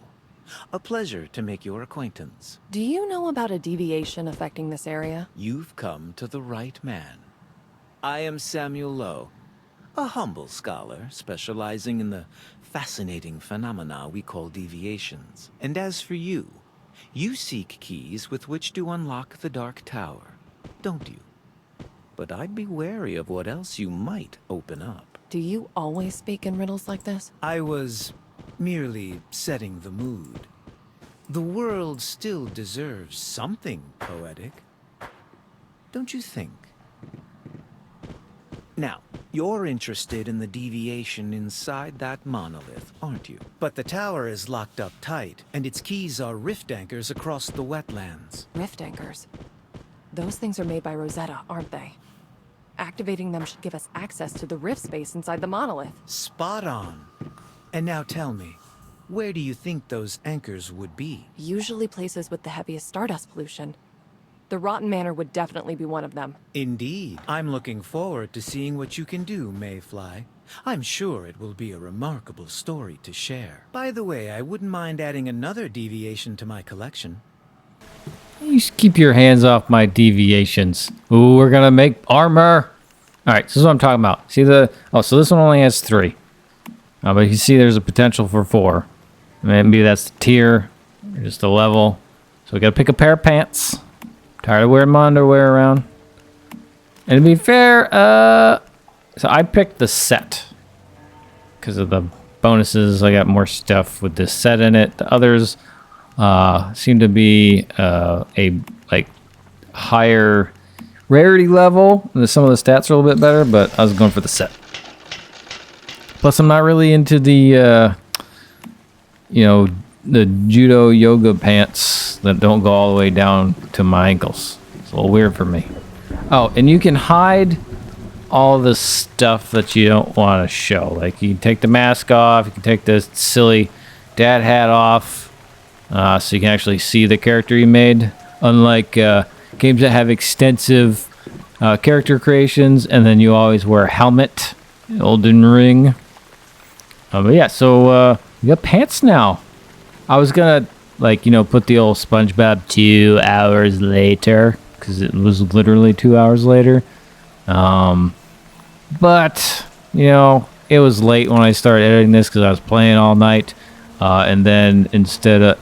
A pleasure to make your acquaintance. Do you know about a deviation affecting this area? You've come to the right man. I am Samuel Lowe, a humble scholar specializing in the fascinating phenomena we call deviations. And as for you, you seek keys with which to unlock the Dark Tower, don't you? But I'd be wary of what else you might open up. Do you always speak in riddles like this? I was merely setting the mood. The world still deserves something poetic, don't you think? Now, you're interested in the deviation inside that monolith, aren't you? But the tower is locked up tight, and its keys are rift anchors across the wetlands. Rift anchors. Those things are made by Rosetta, aren't they? Activating them should give us access to the rift space inside the monolith. Spot on. And now tell me, where do you think those anchors would be? Usually places with the heaviest stardust pollution. The Rotten Manor would definitely be one of them. Indeed. I'm looking forward to seeing what you can do, Mayfly. I'm sure it will be a remarkable story to share. By the way, I wouldn't mind adding another deviation to my collection. You just keep your hands off my deviations. Ooh, we're gonna make armor. All right, this is what I'm talking about. See so this one only has 3. But you see there's a potential for 4. Maybe that's the tier, or just a level. So we gotta pick a pair of pants. Tired of wearing my underwear around. And to be fair, so I picked the set. because of the bonuses. I got more stuff with this set in it. The others seem to be a like higher rarity level. Some of the stats are a little bit better, but I was going for the set. Plus, I'm not really into the the judo yoga pants that don't go all the way down to my ankles. It's a little weird for me. Oh, and you can hide all the stuff that you don't want to show. Like, you can take the mask off, you can take the silly dad hat off, so you can actually see the character you made. Unlike games that have extensive character creations, and then you always wear a helmet. Elden Ring. But yeah, so you got pants now. I was gonna, put the old SpongeBob 2 hours later, because it was literally 2 hours later. But, it was late when I started editing this because I was playing all night. And then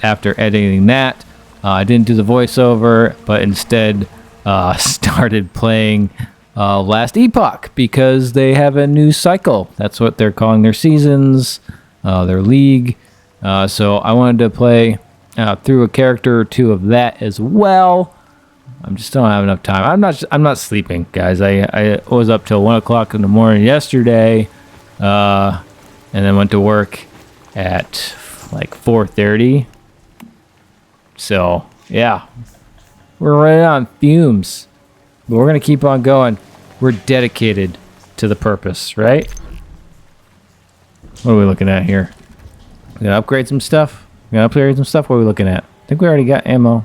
after editing that, I didn't do the voiceover, but instead started playing Last Epoch because they have a new cycle. That's what they're calling their seasons, their league. So I wanted to play through a character or two of that as well. I just don't have enough time. I'm not sleeping, guys. I was up till 1 o'clock in the morning yesterday, and then went to work at like 4:30. So yeah, we're running on fumes, but we're gonna keep on going. We're dedicated to the purpose, right? What are we looking at here? We gotta upgrade some stuff. What are we looking at? I think we already got ammo.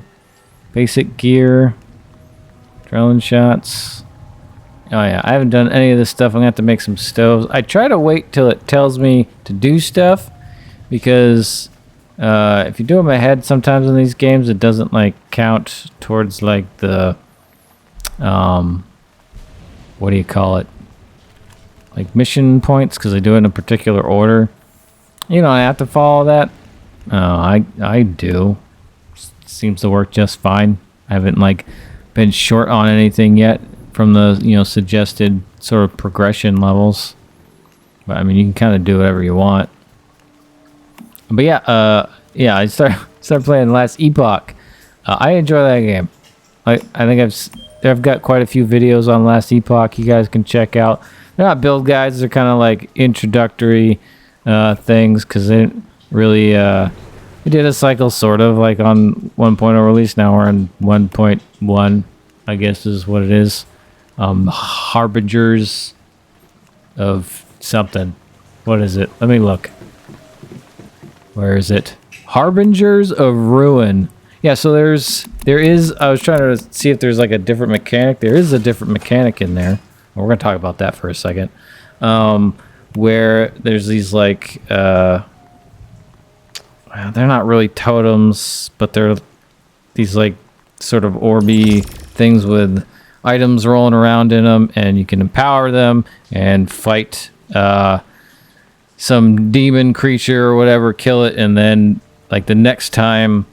Basic gear. Adrenaline shots. Oh yeah, I haven't done any of this stuff. I'm gonna have to make some stoves. I try to wait till it tells me to do stuff, because if you do them ahead, sometimes in these games it doesn't count towards the what do you call it? Mission points, because I do it in a particular order. I have to follow that. I do. Seems to work just fine. I haven't been short on anything yet from the suggested sort of progression levels. But I mean, you can kind of do whatever you want. But yeah, I started playing Last Epoch. I enjoy that game. I think I've got quite a few videos on Last Epoch you guys can check out. They're not build guides. They're kind of introductory things, because they didn't really we did a cycle sort of on 1.0 release. Now we're on 1.1, I guess is what it is. Harbingers of something. What is it? Let me look. Where is it? Harbingers of Ruin. Yeah, so there is, I was trying to see if there's a different mechanic. There is a different mechanic in there. We're going to talk about that for a second. Where there's these they're not really totems, but they're these sort of orby things with items rolling around in them, and you can empower them and fight some demon creature or whatever, kill it, and then the next time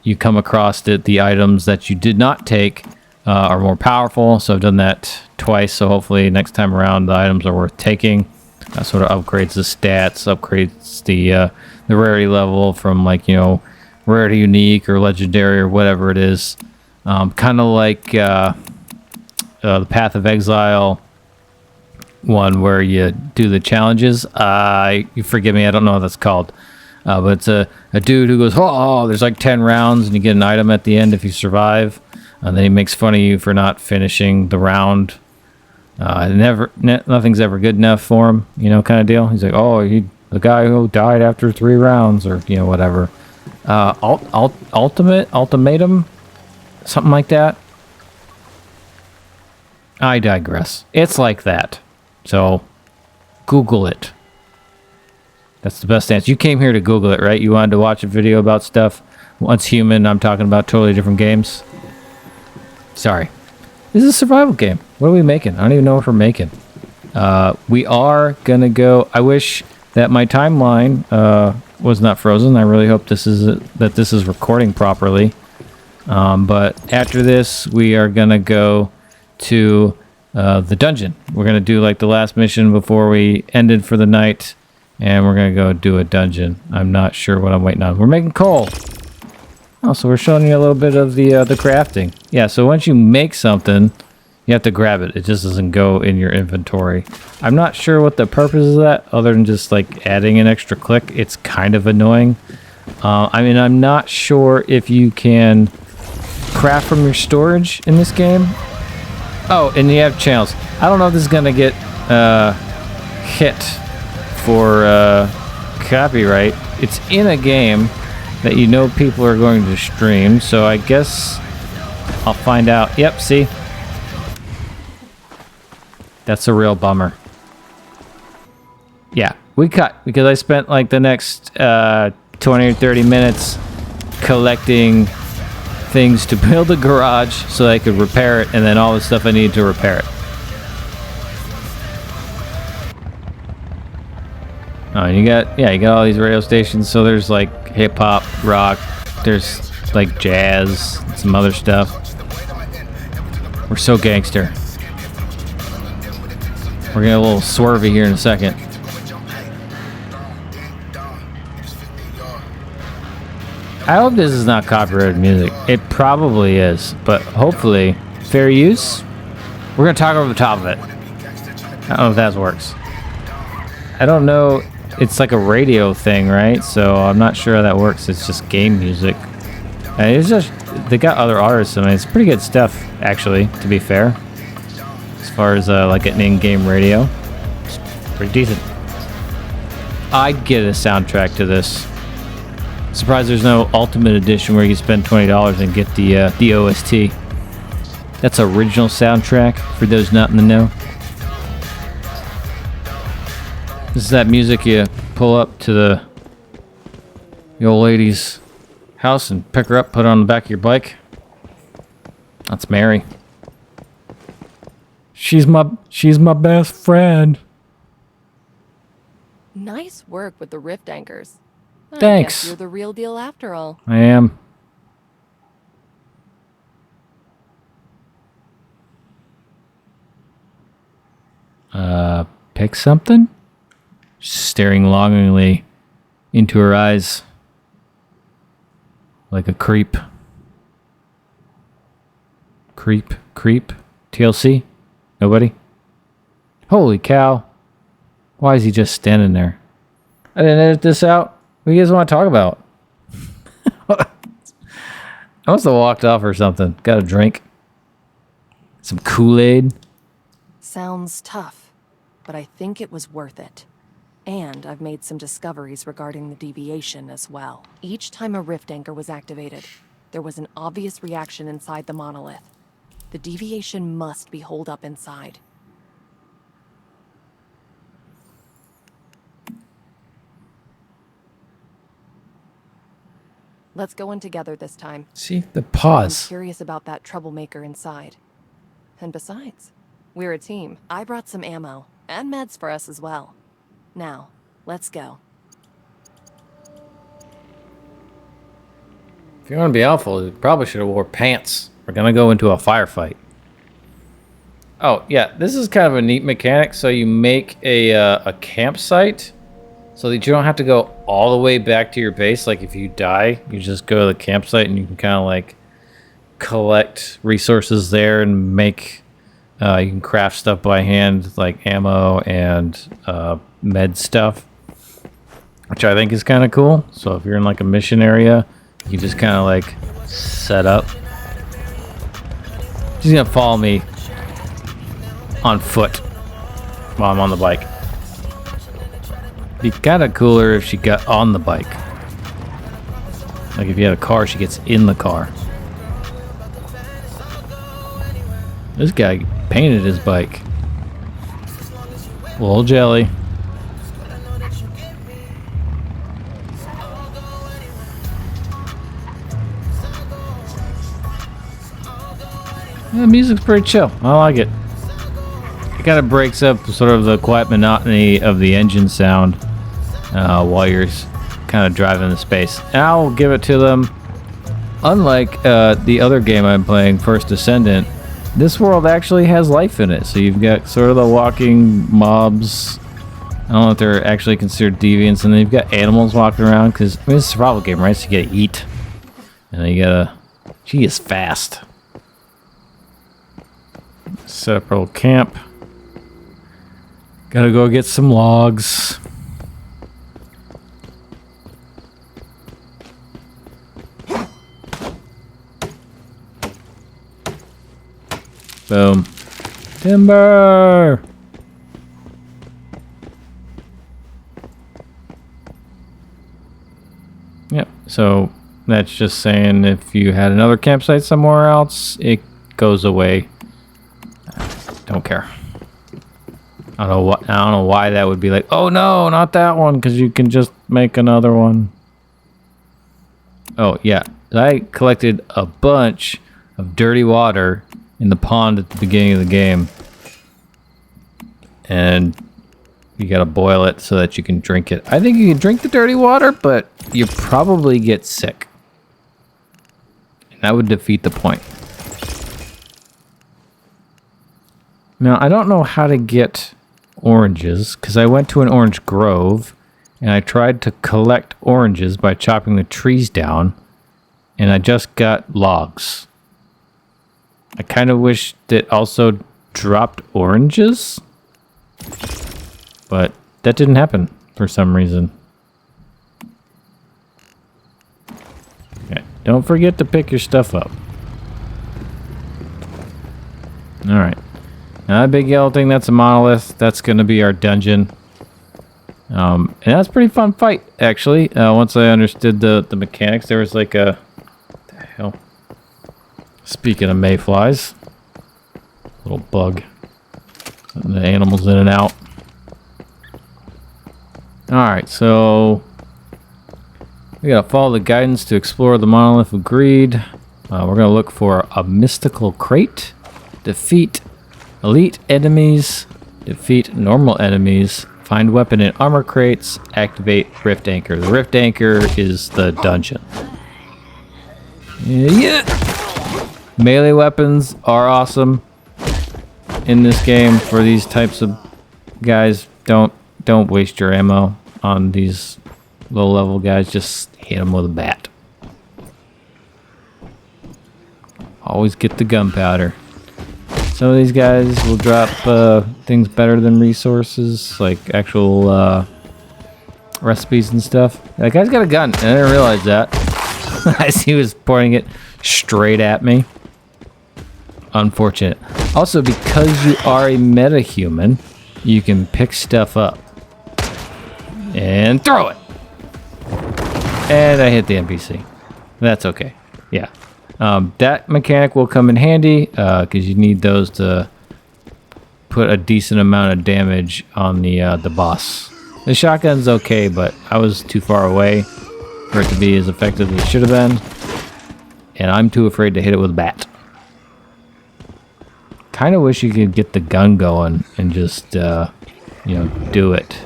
you come across it, the items that you did not take are more powerful. So I've done that twice, so hopefully next time around the items are worth taking. That sort of upgrades the stats, upgrades the rarity level from rarity unique or legendary or whatever it is. Kind of like the Path of Exile one where you do the challenges. You forgive me, I don't know what that's called. But it's a dude who goes, oh, there's 10 rounds, and you get an item at the end if you survive. And then he makes fun of you for not finishing the round. Nothing's ever good enough for him, kind of deal. He's like, oh, the guy who died after 3 rounds, or whatever. Ultimatum, something like that. I digress. It's like that. So, Google it. That's the best answer. You came here to Google it, right? You wanted to watch a video about stuff. Once Human, I'm talking about totally different games. Sorry. This is a survival game. What are we making? I don't even know what we're making. We are gonna go. I wish that my timeline was not frozen. I really hope this is recording properly. But after this, we are gonna go to the dungeon. We're gonna do like the last mission before we ended for the night, and we're gonna go do a dungeon. I'm not sure what I'm waiting on. We're making coal. Oh, so we're showing you a little bit of the crafting. Yeah, so once you make something, you have to grab it. It just doesn't go in your inventory. I'm not sure what the purpose of that, other than just like adding an extra click. It's kind of annoying. I mean, I'm not sure if you can craft from your storage in this game. Oh, and you have channels. I don't know if this is gonna get hit for copyright. It's in a game that you know people are going to stream, so I guess I'll find out. Yep, see? That's a real bummer. Yeah, we cut because I spent like the next 20 or 30 minutes collecting things to build a garage so I could repair it, and then all the stuff I needed to repair it. Oh, you got all these radio stations. So there's like hip hop, rock, there's like jazz, and some other stuff. We're so gangster. We're gonna get a little swervy here in a second. I hope this is not copyrighted music. It probably is, but hopefully fair use. We're gonna talk over the top of it. I don't know if that works. I don't know. It's like a radio thing, right? So I'm not sure how that works. It's just game music. And it's just, they got other artists. I mean, it's pretty good stuff, actually, to be fair. As far as like an in-game radio, it's pretty decent. I'd get a soundtrack to this. Surprised there's no Ultimate Edition where you can spend $20 and get the OST. That's original soundtrack for those not in the know. This is that music you pull up to the old lady's house and pick her up, put her on the back of your bike. That's Mary. She's my best friend. Nice work with the rift anchors. I Thanks. guess you're the real deal after all. I am. Pick something? Staring longingly into her eyes like a creep. Creep. TLC? Nobody? Holy cow. Why is he just standing there? I didn't edit this out. What do you guys want to talk about? I must have walked off or something. Got a drink. Some Kool-Aid. Sounds tough, but I think it was worth it. And I've made some discoveries regarding the deviation as well. Each time a rift anchor was activated, there was an obvious reaction inside the monolith. The deviation must be holed up inside. Let's go in together this time. See, the I'm pause. curious about that troublemaker inside. And besides, we're a team. I brought some ammo, and meds for us as well. Now, let's go. If you want to be helpful, you probably should have wore pants. We're going to go into a firefight. Oh, yeah, this is kind of a neat mechanic. So you make a campsite so that you don't have to go all the way back to your base. Like if you die, you just go to the campsite and you can kind of like collect resources there and make, you can craft stuff by hand, like ammo and med stuff, which I think is kind of cool. So if you're in like a mission area, you just kind of like set up. She's gonna follow me on foot while I'm on the bike. Be kind of cooler if she got on the bike. Like if you had a car, she gets in the car. This guy painted his bike. Little jelly. The music's pretty chill. I like it. It kind of breaks up sort of the quiet monotony of the engine sound while you're kind of driving the space. And I'll give it to them. Unlike the other game I'm playing, First Descendant, this world actually has life in it. So you've got sort of the walking mobs. I don't know if they're actually considered deviants. And then you've got animals walking around. Because, I mean, it's a survival game, right? So you gotta eat. And then you gotta... She is fast. Set up our little camp. Gotta go get some logs. Boom. Timber! Yep, so that's just saying if you had another campsite somewhere else, it goes away. Don't care. I don't know why that would be like, oh no, not that one, because you can just make another one. Oh yeah, I collected a bunch of dirty water in the pond at the beginning of the game. And you gotta boil it so that you can drink it. I think you can drink the dirty water, but you probably get sick. And that would defeat the point. Now, I don't know how to get oranges, because I went to an orange grove, and I tried to collect oranges by chopping the trees down, and I just got logs. I kind of wish it also dropped oranges, but that didn't happen for some reason. Okay, don't forget to pick your stuff up. Alright. Now that big yellow thing, that's a monolith. That's going to be our dungeon. And that's a pretty fun fight, actually. Once I understood the mechanics, there was like a... What the hell? Speaking of mayflies. Little bug. The animals in and out. Alright, so... we gotta follow the guidance to explore the Monolith of Greed. We're gonna look for a mystical crate. Defeat elite enemies. Defeat normal enemies. Find weapon and armor crates. Activate Rift Anchor. The Rift Anchor is the dungeon. Yeah! Melee weapons are awesome in this game for these types of guys. Don't waste your ammo on these low level guys. Just hit them with a bat. Always get the gunpowder. Some of these guys will drop things better than resources, like actual recipes and stuff. That guy's got a gun, and I didn't realize that. As he was pointing it straight at me. Unfortunate. Also, because you are a metahuman, you can pick stuff up and throw it. And I hit the NPC. That's okay. Yeah. That mechanic will come in handy because you need those to put a decent amount of damage on the boss. The shotgun's okay, but I was too far away for it to be as effective as it should have been. And I'm too afraid to hit it with a bat. Kind of wish you could get the gun going and just, do it.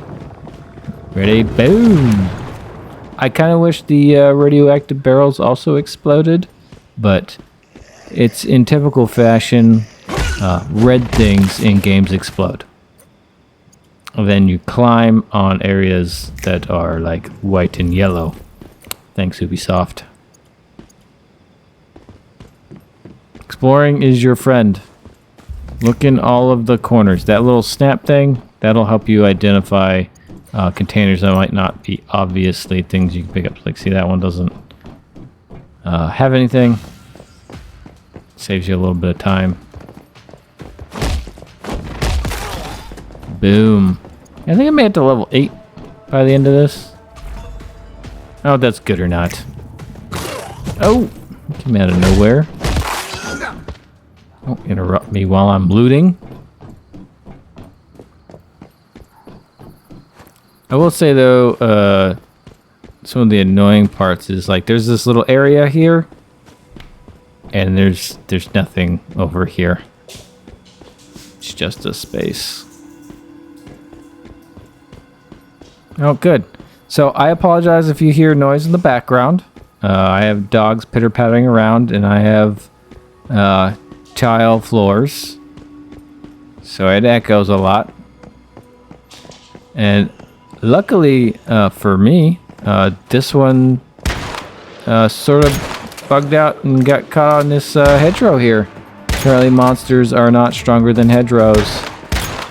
Ready? Boom! I kind of wish the radioactive barrels also exploded, but it's in typical fashion, red things in games explode. And then you climb on areas that are like white and yellow. Thanks, Ubisoft. Exploring is your friend. Look in all of the corners. That little snap thing, that'll help you identify containers that might not be obviously things you can pick up. Like, see, that one doesn't have anything. Saves you a little bit of time. Boom. I think I made it to level 8 by the end of this. Oh, that's good or not. Oh! Came out of nowhere. Don't interrupt me while I'm looting. I will say though, some of the annoying parts is like there's this little area here, and there's nothing over here. It's just a space. Oh, good. So I apologize if you hear noise in the background. I have dogs pitter-pattering around, and I have tile floors, so it echoes a lot. And luckily for me, this one sort of bugged out and got caught on this hedgerow here. Apparently monsters are not stronger than hedgerows,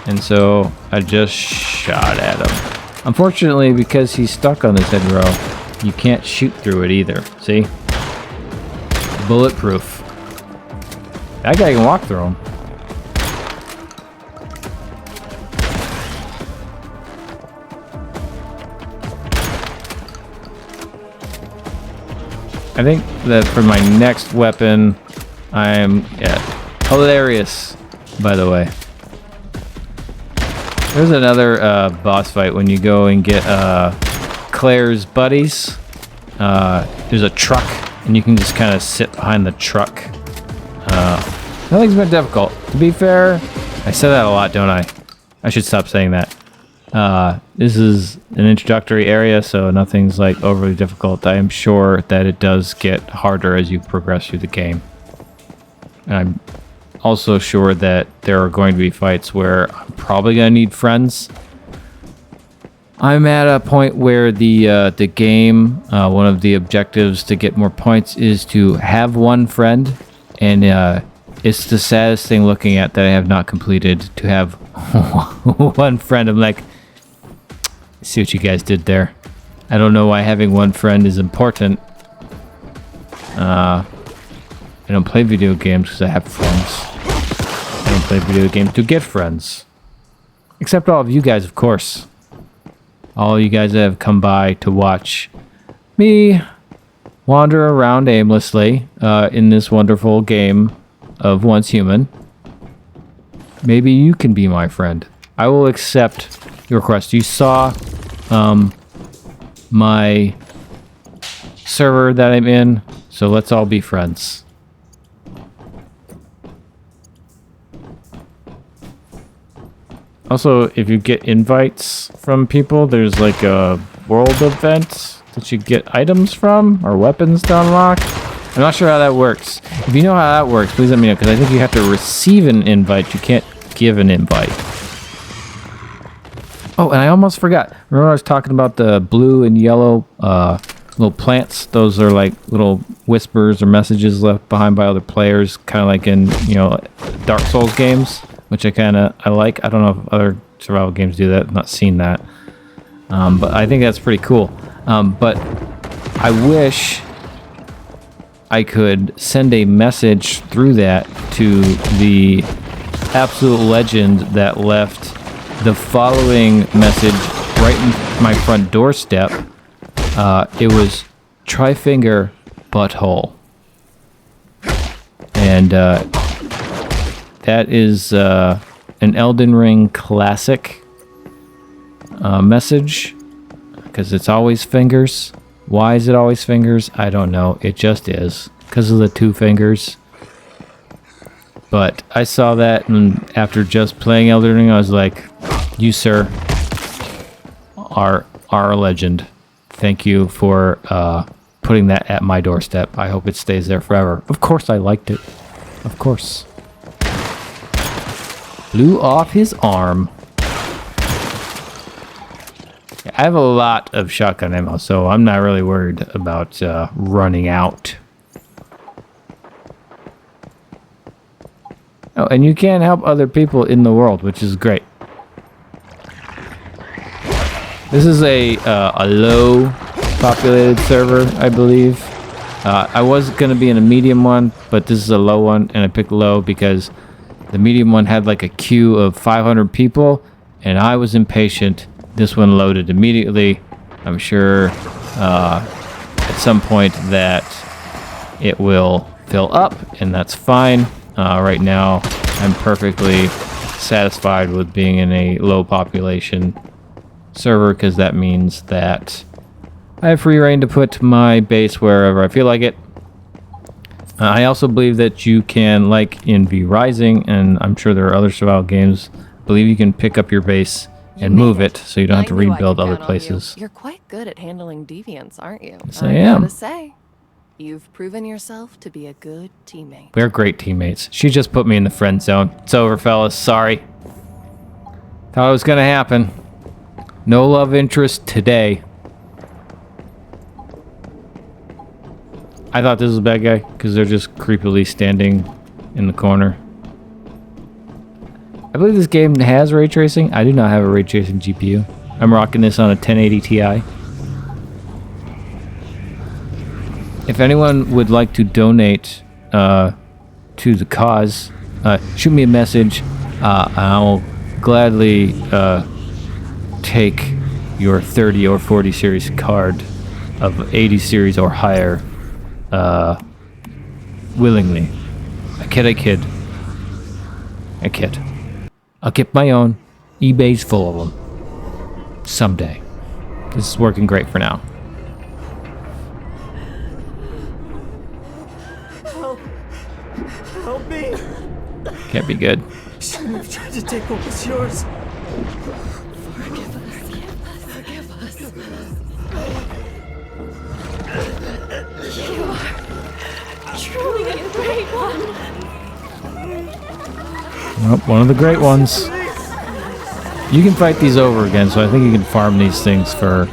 and so I just shot at him. Unfortunately, because he's stuck on this hedgerow, you can't shoot through it either. See? Bulletproof. That guy can walk through them. I think that for my next weapon, I'm hilarious, by the way. There's another boss fight when you go and get Claire's buddies. There's a truck, and you can just kind of sit behind the truck. Nothing's been difficult. To be fair, I say that a lot, don't I? I should stop saying that. This is an introductory area, so nothing's like overly difficult. I am sure that it does get harder as you progress through the game. And I'm also sure that there are going to be fights where I'm probably going to need friends. I'm at a point where the game, one of the objectives to get more points is to have one friend, and it's the saddest thing looking at that I have not completed, to have one friend. I'm like, see what you guys did there. I don't know why having one friend is important. I don't play video games because I have friends. I don't play video games to get friends. Except all of you guys, of course. All you guys that have come by to watch me wander around aimlessly in this wonderful game of Once Human. Maybe you can be my friend. I will accept your request. You saw my server that I'm in, so let's all be friends. Also, if you get invites from people, there's like a world event that you get items from or weapons to unlock. I'm not sure how that works. If you know how that works, please let me know, because I think you have to receive an invite. You can't give an invite. Oh, and I almost forgot. Remember I was talking about the blue and yellow little plants? Those are like little whispers or messages left behind by other players, kind of like in, you know, Dark Souls games, which I like. I don't know if other survival games do that. I've not seen that. But I think that's pretty cool. But I wish I could send a message through that to the absolute legend that left the following message right in my front doorstep. It was Tri-Finger Butthole. And that is an Elden Ring classic message, because it's always fingers. Why is it always fingers? I don't know. It just is, because of the two fingers. But I saw that, and after just playing Elden Ring, I was like, you, sir, are a legend. Thank you for putting that at my doorstep. I hope it stays there forever. Of course I liked it. Of course. Blew off his arm. I have a lot of shotgun ammo, so I'm not really worried about running out. Oh, and you can help other people in the world, which is great. This is a low populated server, I believe. I was going to be in a medium one, but this is a low one, and I picked low because the medium one had like a queue of 500 people, and I was impatient. This one loaded immediately. I'm sure at some point that it will fill up, and that's fine. Right now, I'm perfectly satisfied with being in a low population server, because that means that I have free reign to put my base wherever I feel like it. I also believe that you can, like in V Rising, and I'm sure there are other survival games, believe you can pick up your base and move it, so you don't have to rebuild other places. You're quite good at handling deviants, aren't you? Yes, I am. Gotta say. You've proven yourself to be a good teammate. We're great teammates. She just put me in the friend zone. It's over, fellas. Sorry. Thought it was gonna happen. No love interest today. I thought this was a bad guy because they're just creepily standing in the corner. I believe this game has ray tracing. I do not have a ray tracing GPU. I'm rocking this on a 1080 Ti. If anyone would like to donate to the cause, shoot me a message. I'll gladly take your 30 or 40 series card of 80 series or higher willingly. I kid. I'll get my own. eBay's full of them. Someday. This is working great for now. Help me! Can't be good. Shouldn't have tried to take what was yours. Truly a great one. Well, one of the great ones. You can fight these over again, so I think you can farm these things for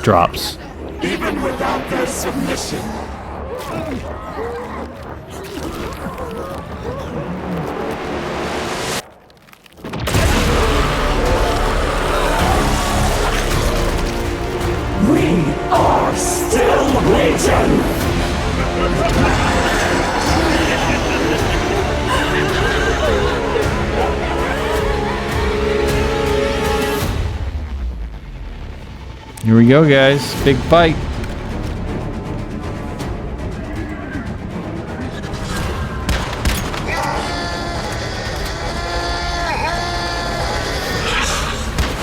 drops. Even without their submission. We are still Legion! Here we go, guys. Big fight.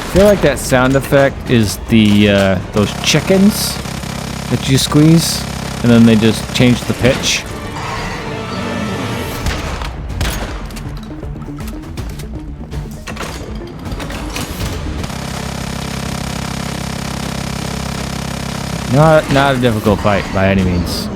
I feel like that sound effect is the those chickens that you squeeze, and then they just change the pitch. Not a difficult fight by any means.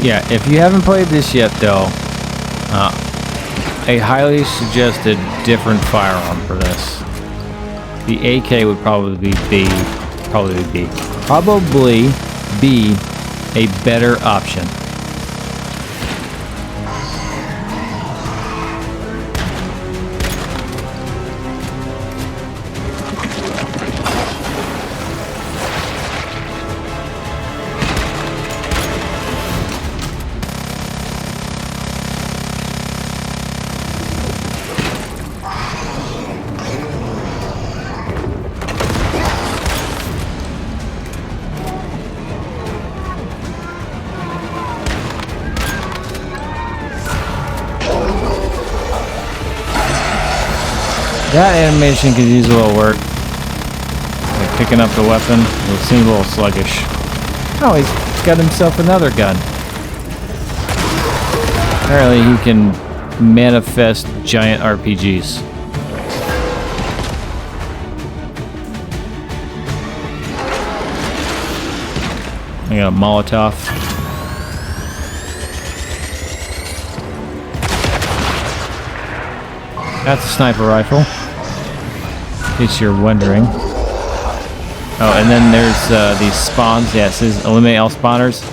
Yeah, if you haven't played this yet, though, I highly suggest a different firearm for this. The AK would probably be a better option. That animation could use a little work. Like picking up the weapon, it seems a little sluggish. Oh, he's got himself another gun. Apparently he can manifest giant RPGs. I got a Molotov. That's a sniper rifle, in case you're wondering. Oh, and then there's these spawns. Yeah, it says eliminate all spawners.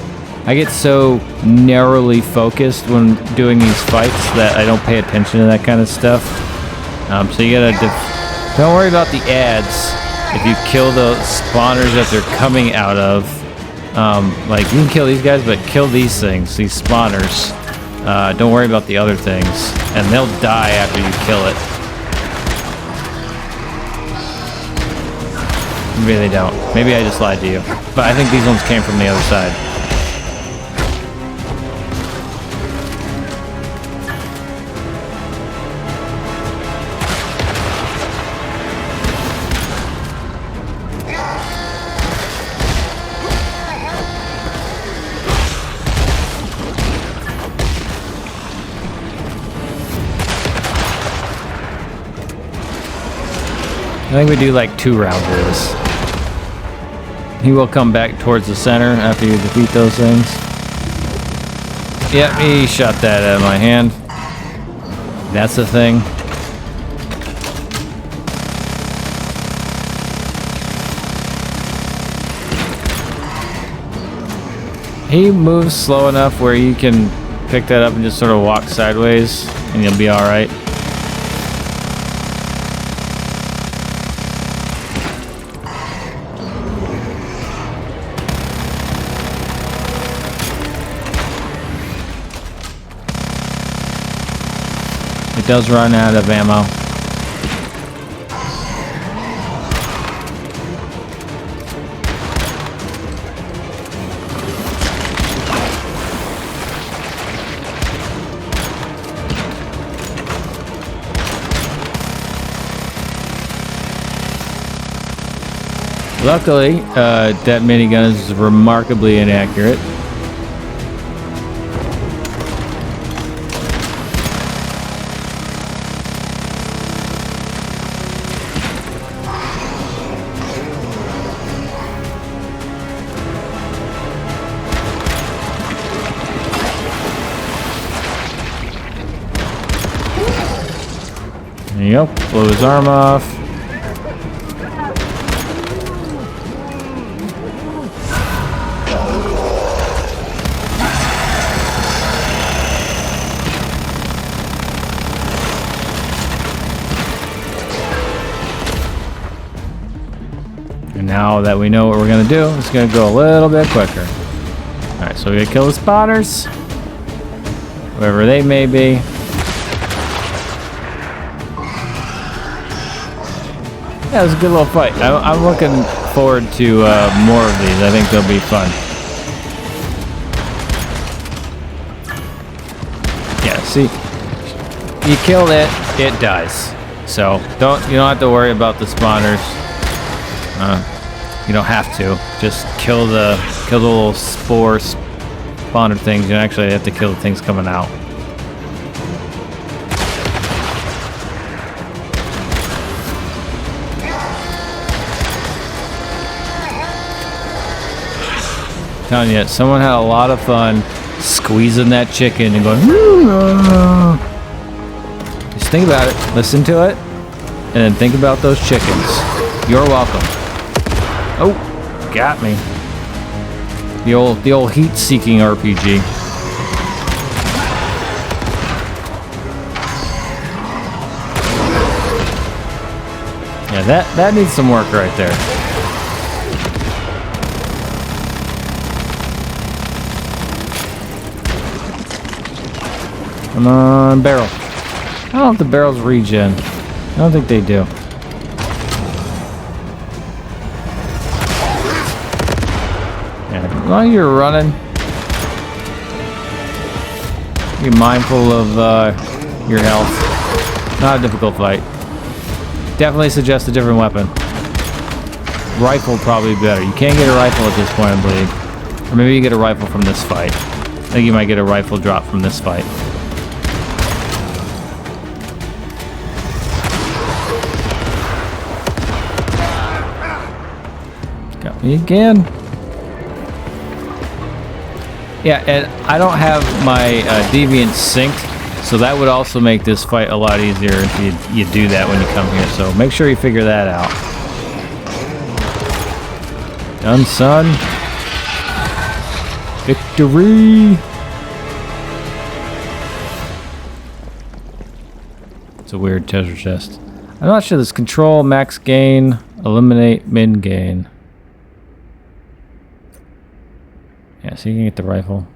I get so narrowly focused when doing these fights that I don't pay attention to that kind of stuff. So you gotta don't worry about the ads. If you kill the spawners that they're coming out of, like you can kill these guys, but kill these things, these spawners. Don't worry about the other things, and they'll die after you kill it. Maybe they don't. Maybe I just lied to you. But I think these ones came from the other side. I think we do like 2 rounds of this. He will come back towards the center after you defeat those things. Yep, he shot that out of my hand. That's the thing. He moves slow enough where you can pick that up and just sort of walk sideways and you'll be alright. It does run out of ammo. Luckily, that minigun is remarkably inaccurate. There you go. Blow his arm off. And now that we know what we're gonna do, it's gonna go a little bit quicker. Alright, so we gotta kill the spawners. Whoever they may be. Yeah, it was a good little fight. I'm looking forward to more of these. I think they'll be fun. Yeah, see, you killed it, it dies. So you don't have to worry about the spawners. You don't have to. Just kill the little spore spawner things. You actually have to kill the things coming out. Telling you, someone had a lot of fun squeezing that chicken and going. Just think about it, listen to it, and then think about those chickens. You're welcome. Oh, got me. The old heat-seeking RPG. Yeah, that needs some work right there. Come on, barrel. I don't know if the barrels regen. I don't think they do. Yeah, as long as you're running, be mindful of your health. Not a difficult fight. Definitely suggest a different weapon. Rifle probably better. You can't get a rifle at this point, I believe. Or maybe you get a rifle from this fight. I think you might get a rifle drop from this fight. Got me again. Yeah, and I don't have my Deviant synced, so that would also make this fight a lot easier if you do that when you come here. So make sure you figure that out. Done, son. Victory! It's a weird treasure chest. I'm not sure. This control, max gain, eliminate, min gain. Yeah, so you can get the rifle.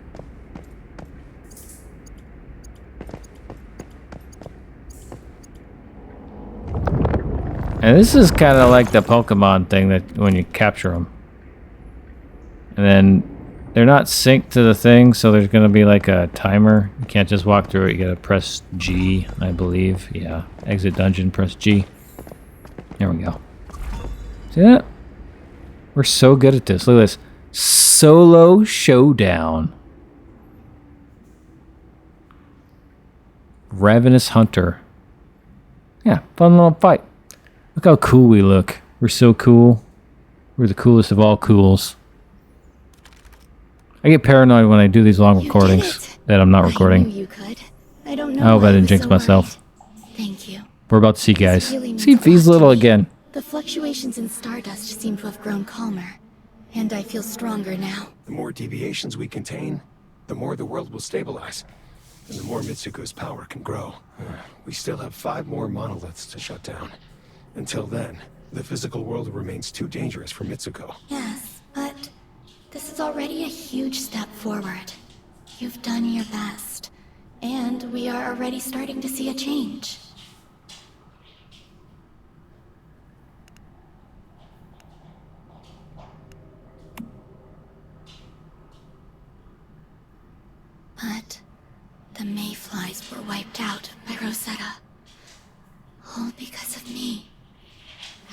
And this is kind of like the Pokemon thing that when you capture them. And then they're not synced to the thing, so there's going to be like a timer. You can't just walk through it. You got to press G, I believe. Yeah. Exit dungeon, press G. There we go. See that? We're so good at this. Look at this. Solo showdown. Ravenous Hunter. Yeah, fun little fight. Look how cool we look. We're so cool. We're the coolest of all cools. I get paranoid when I do these long recordings that I'm not recording. I knew you could. I don't know. I hope I didn't was jinx so myself. worried. Thank you. We're about to see, guys. This really See means if a he's lot to little me. again. The fluctuations in Stardust seem to have grown calmer, and I feel stronger now. The more deviations we contain, the more the world will stabilize. And the more Mitsuko's power can grow. We still have 5 more monoliths to shut down. Until then, the physical world remains too dangerous for Mitsuko. Yes, but this is already a huge step forward. You've done your best, and we are already starting to see a change. But the mayflies were wiped out by Rosetta. All because of me.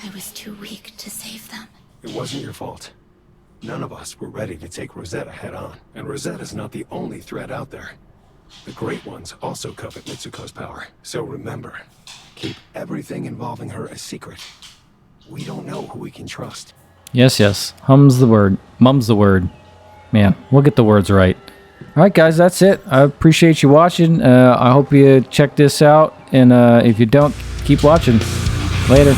I was too weak to save them. It wasn't your fault. None of us were ready to take Rosetta head on. And Rosetta's not the only threat out there. The Great Ones also covet Mitsuko's power. So remember, keep everything involving her a secret. We don't know who we can trust. Yes, yes. Hum's the word. Mum's the word. Man, we'll get the words right. All right, guys, that's it. I appreciate you watching. I hope you check this out. And if you don't, keep watching. Later.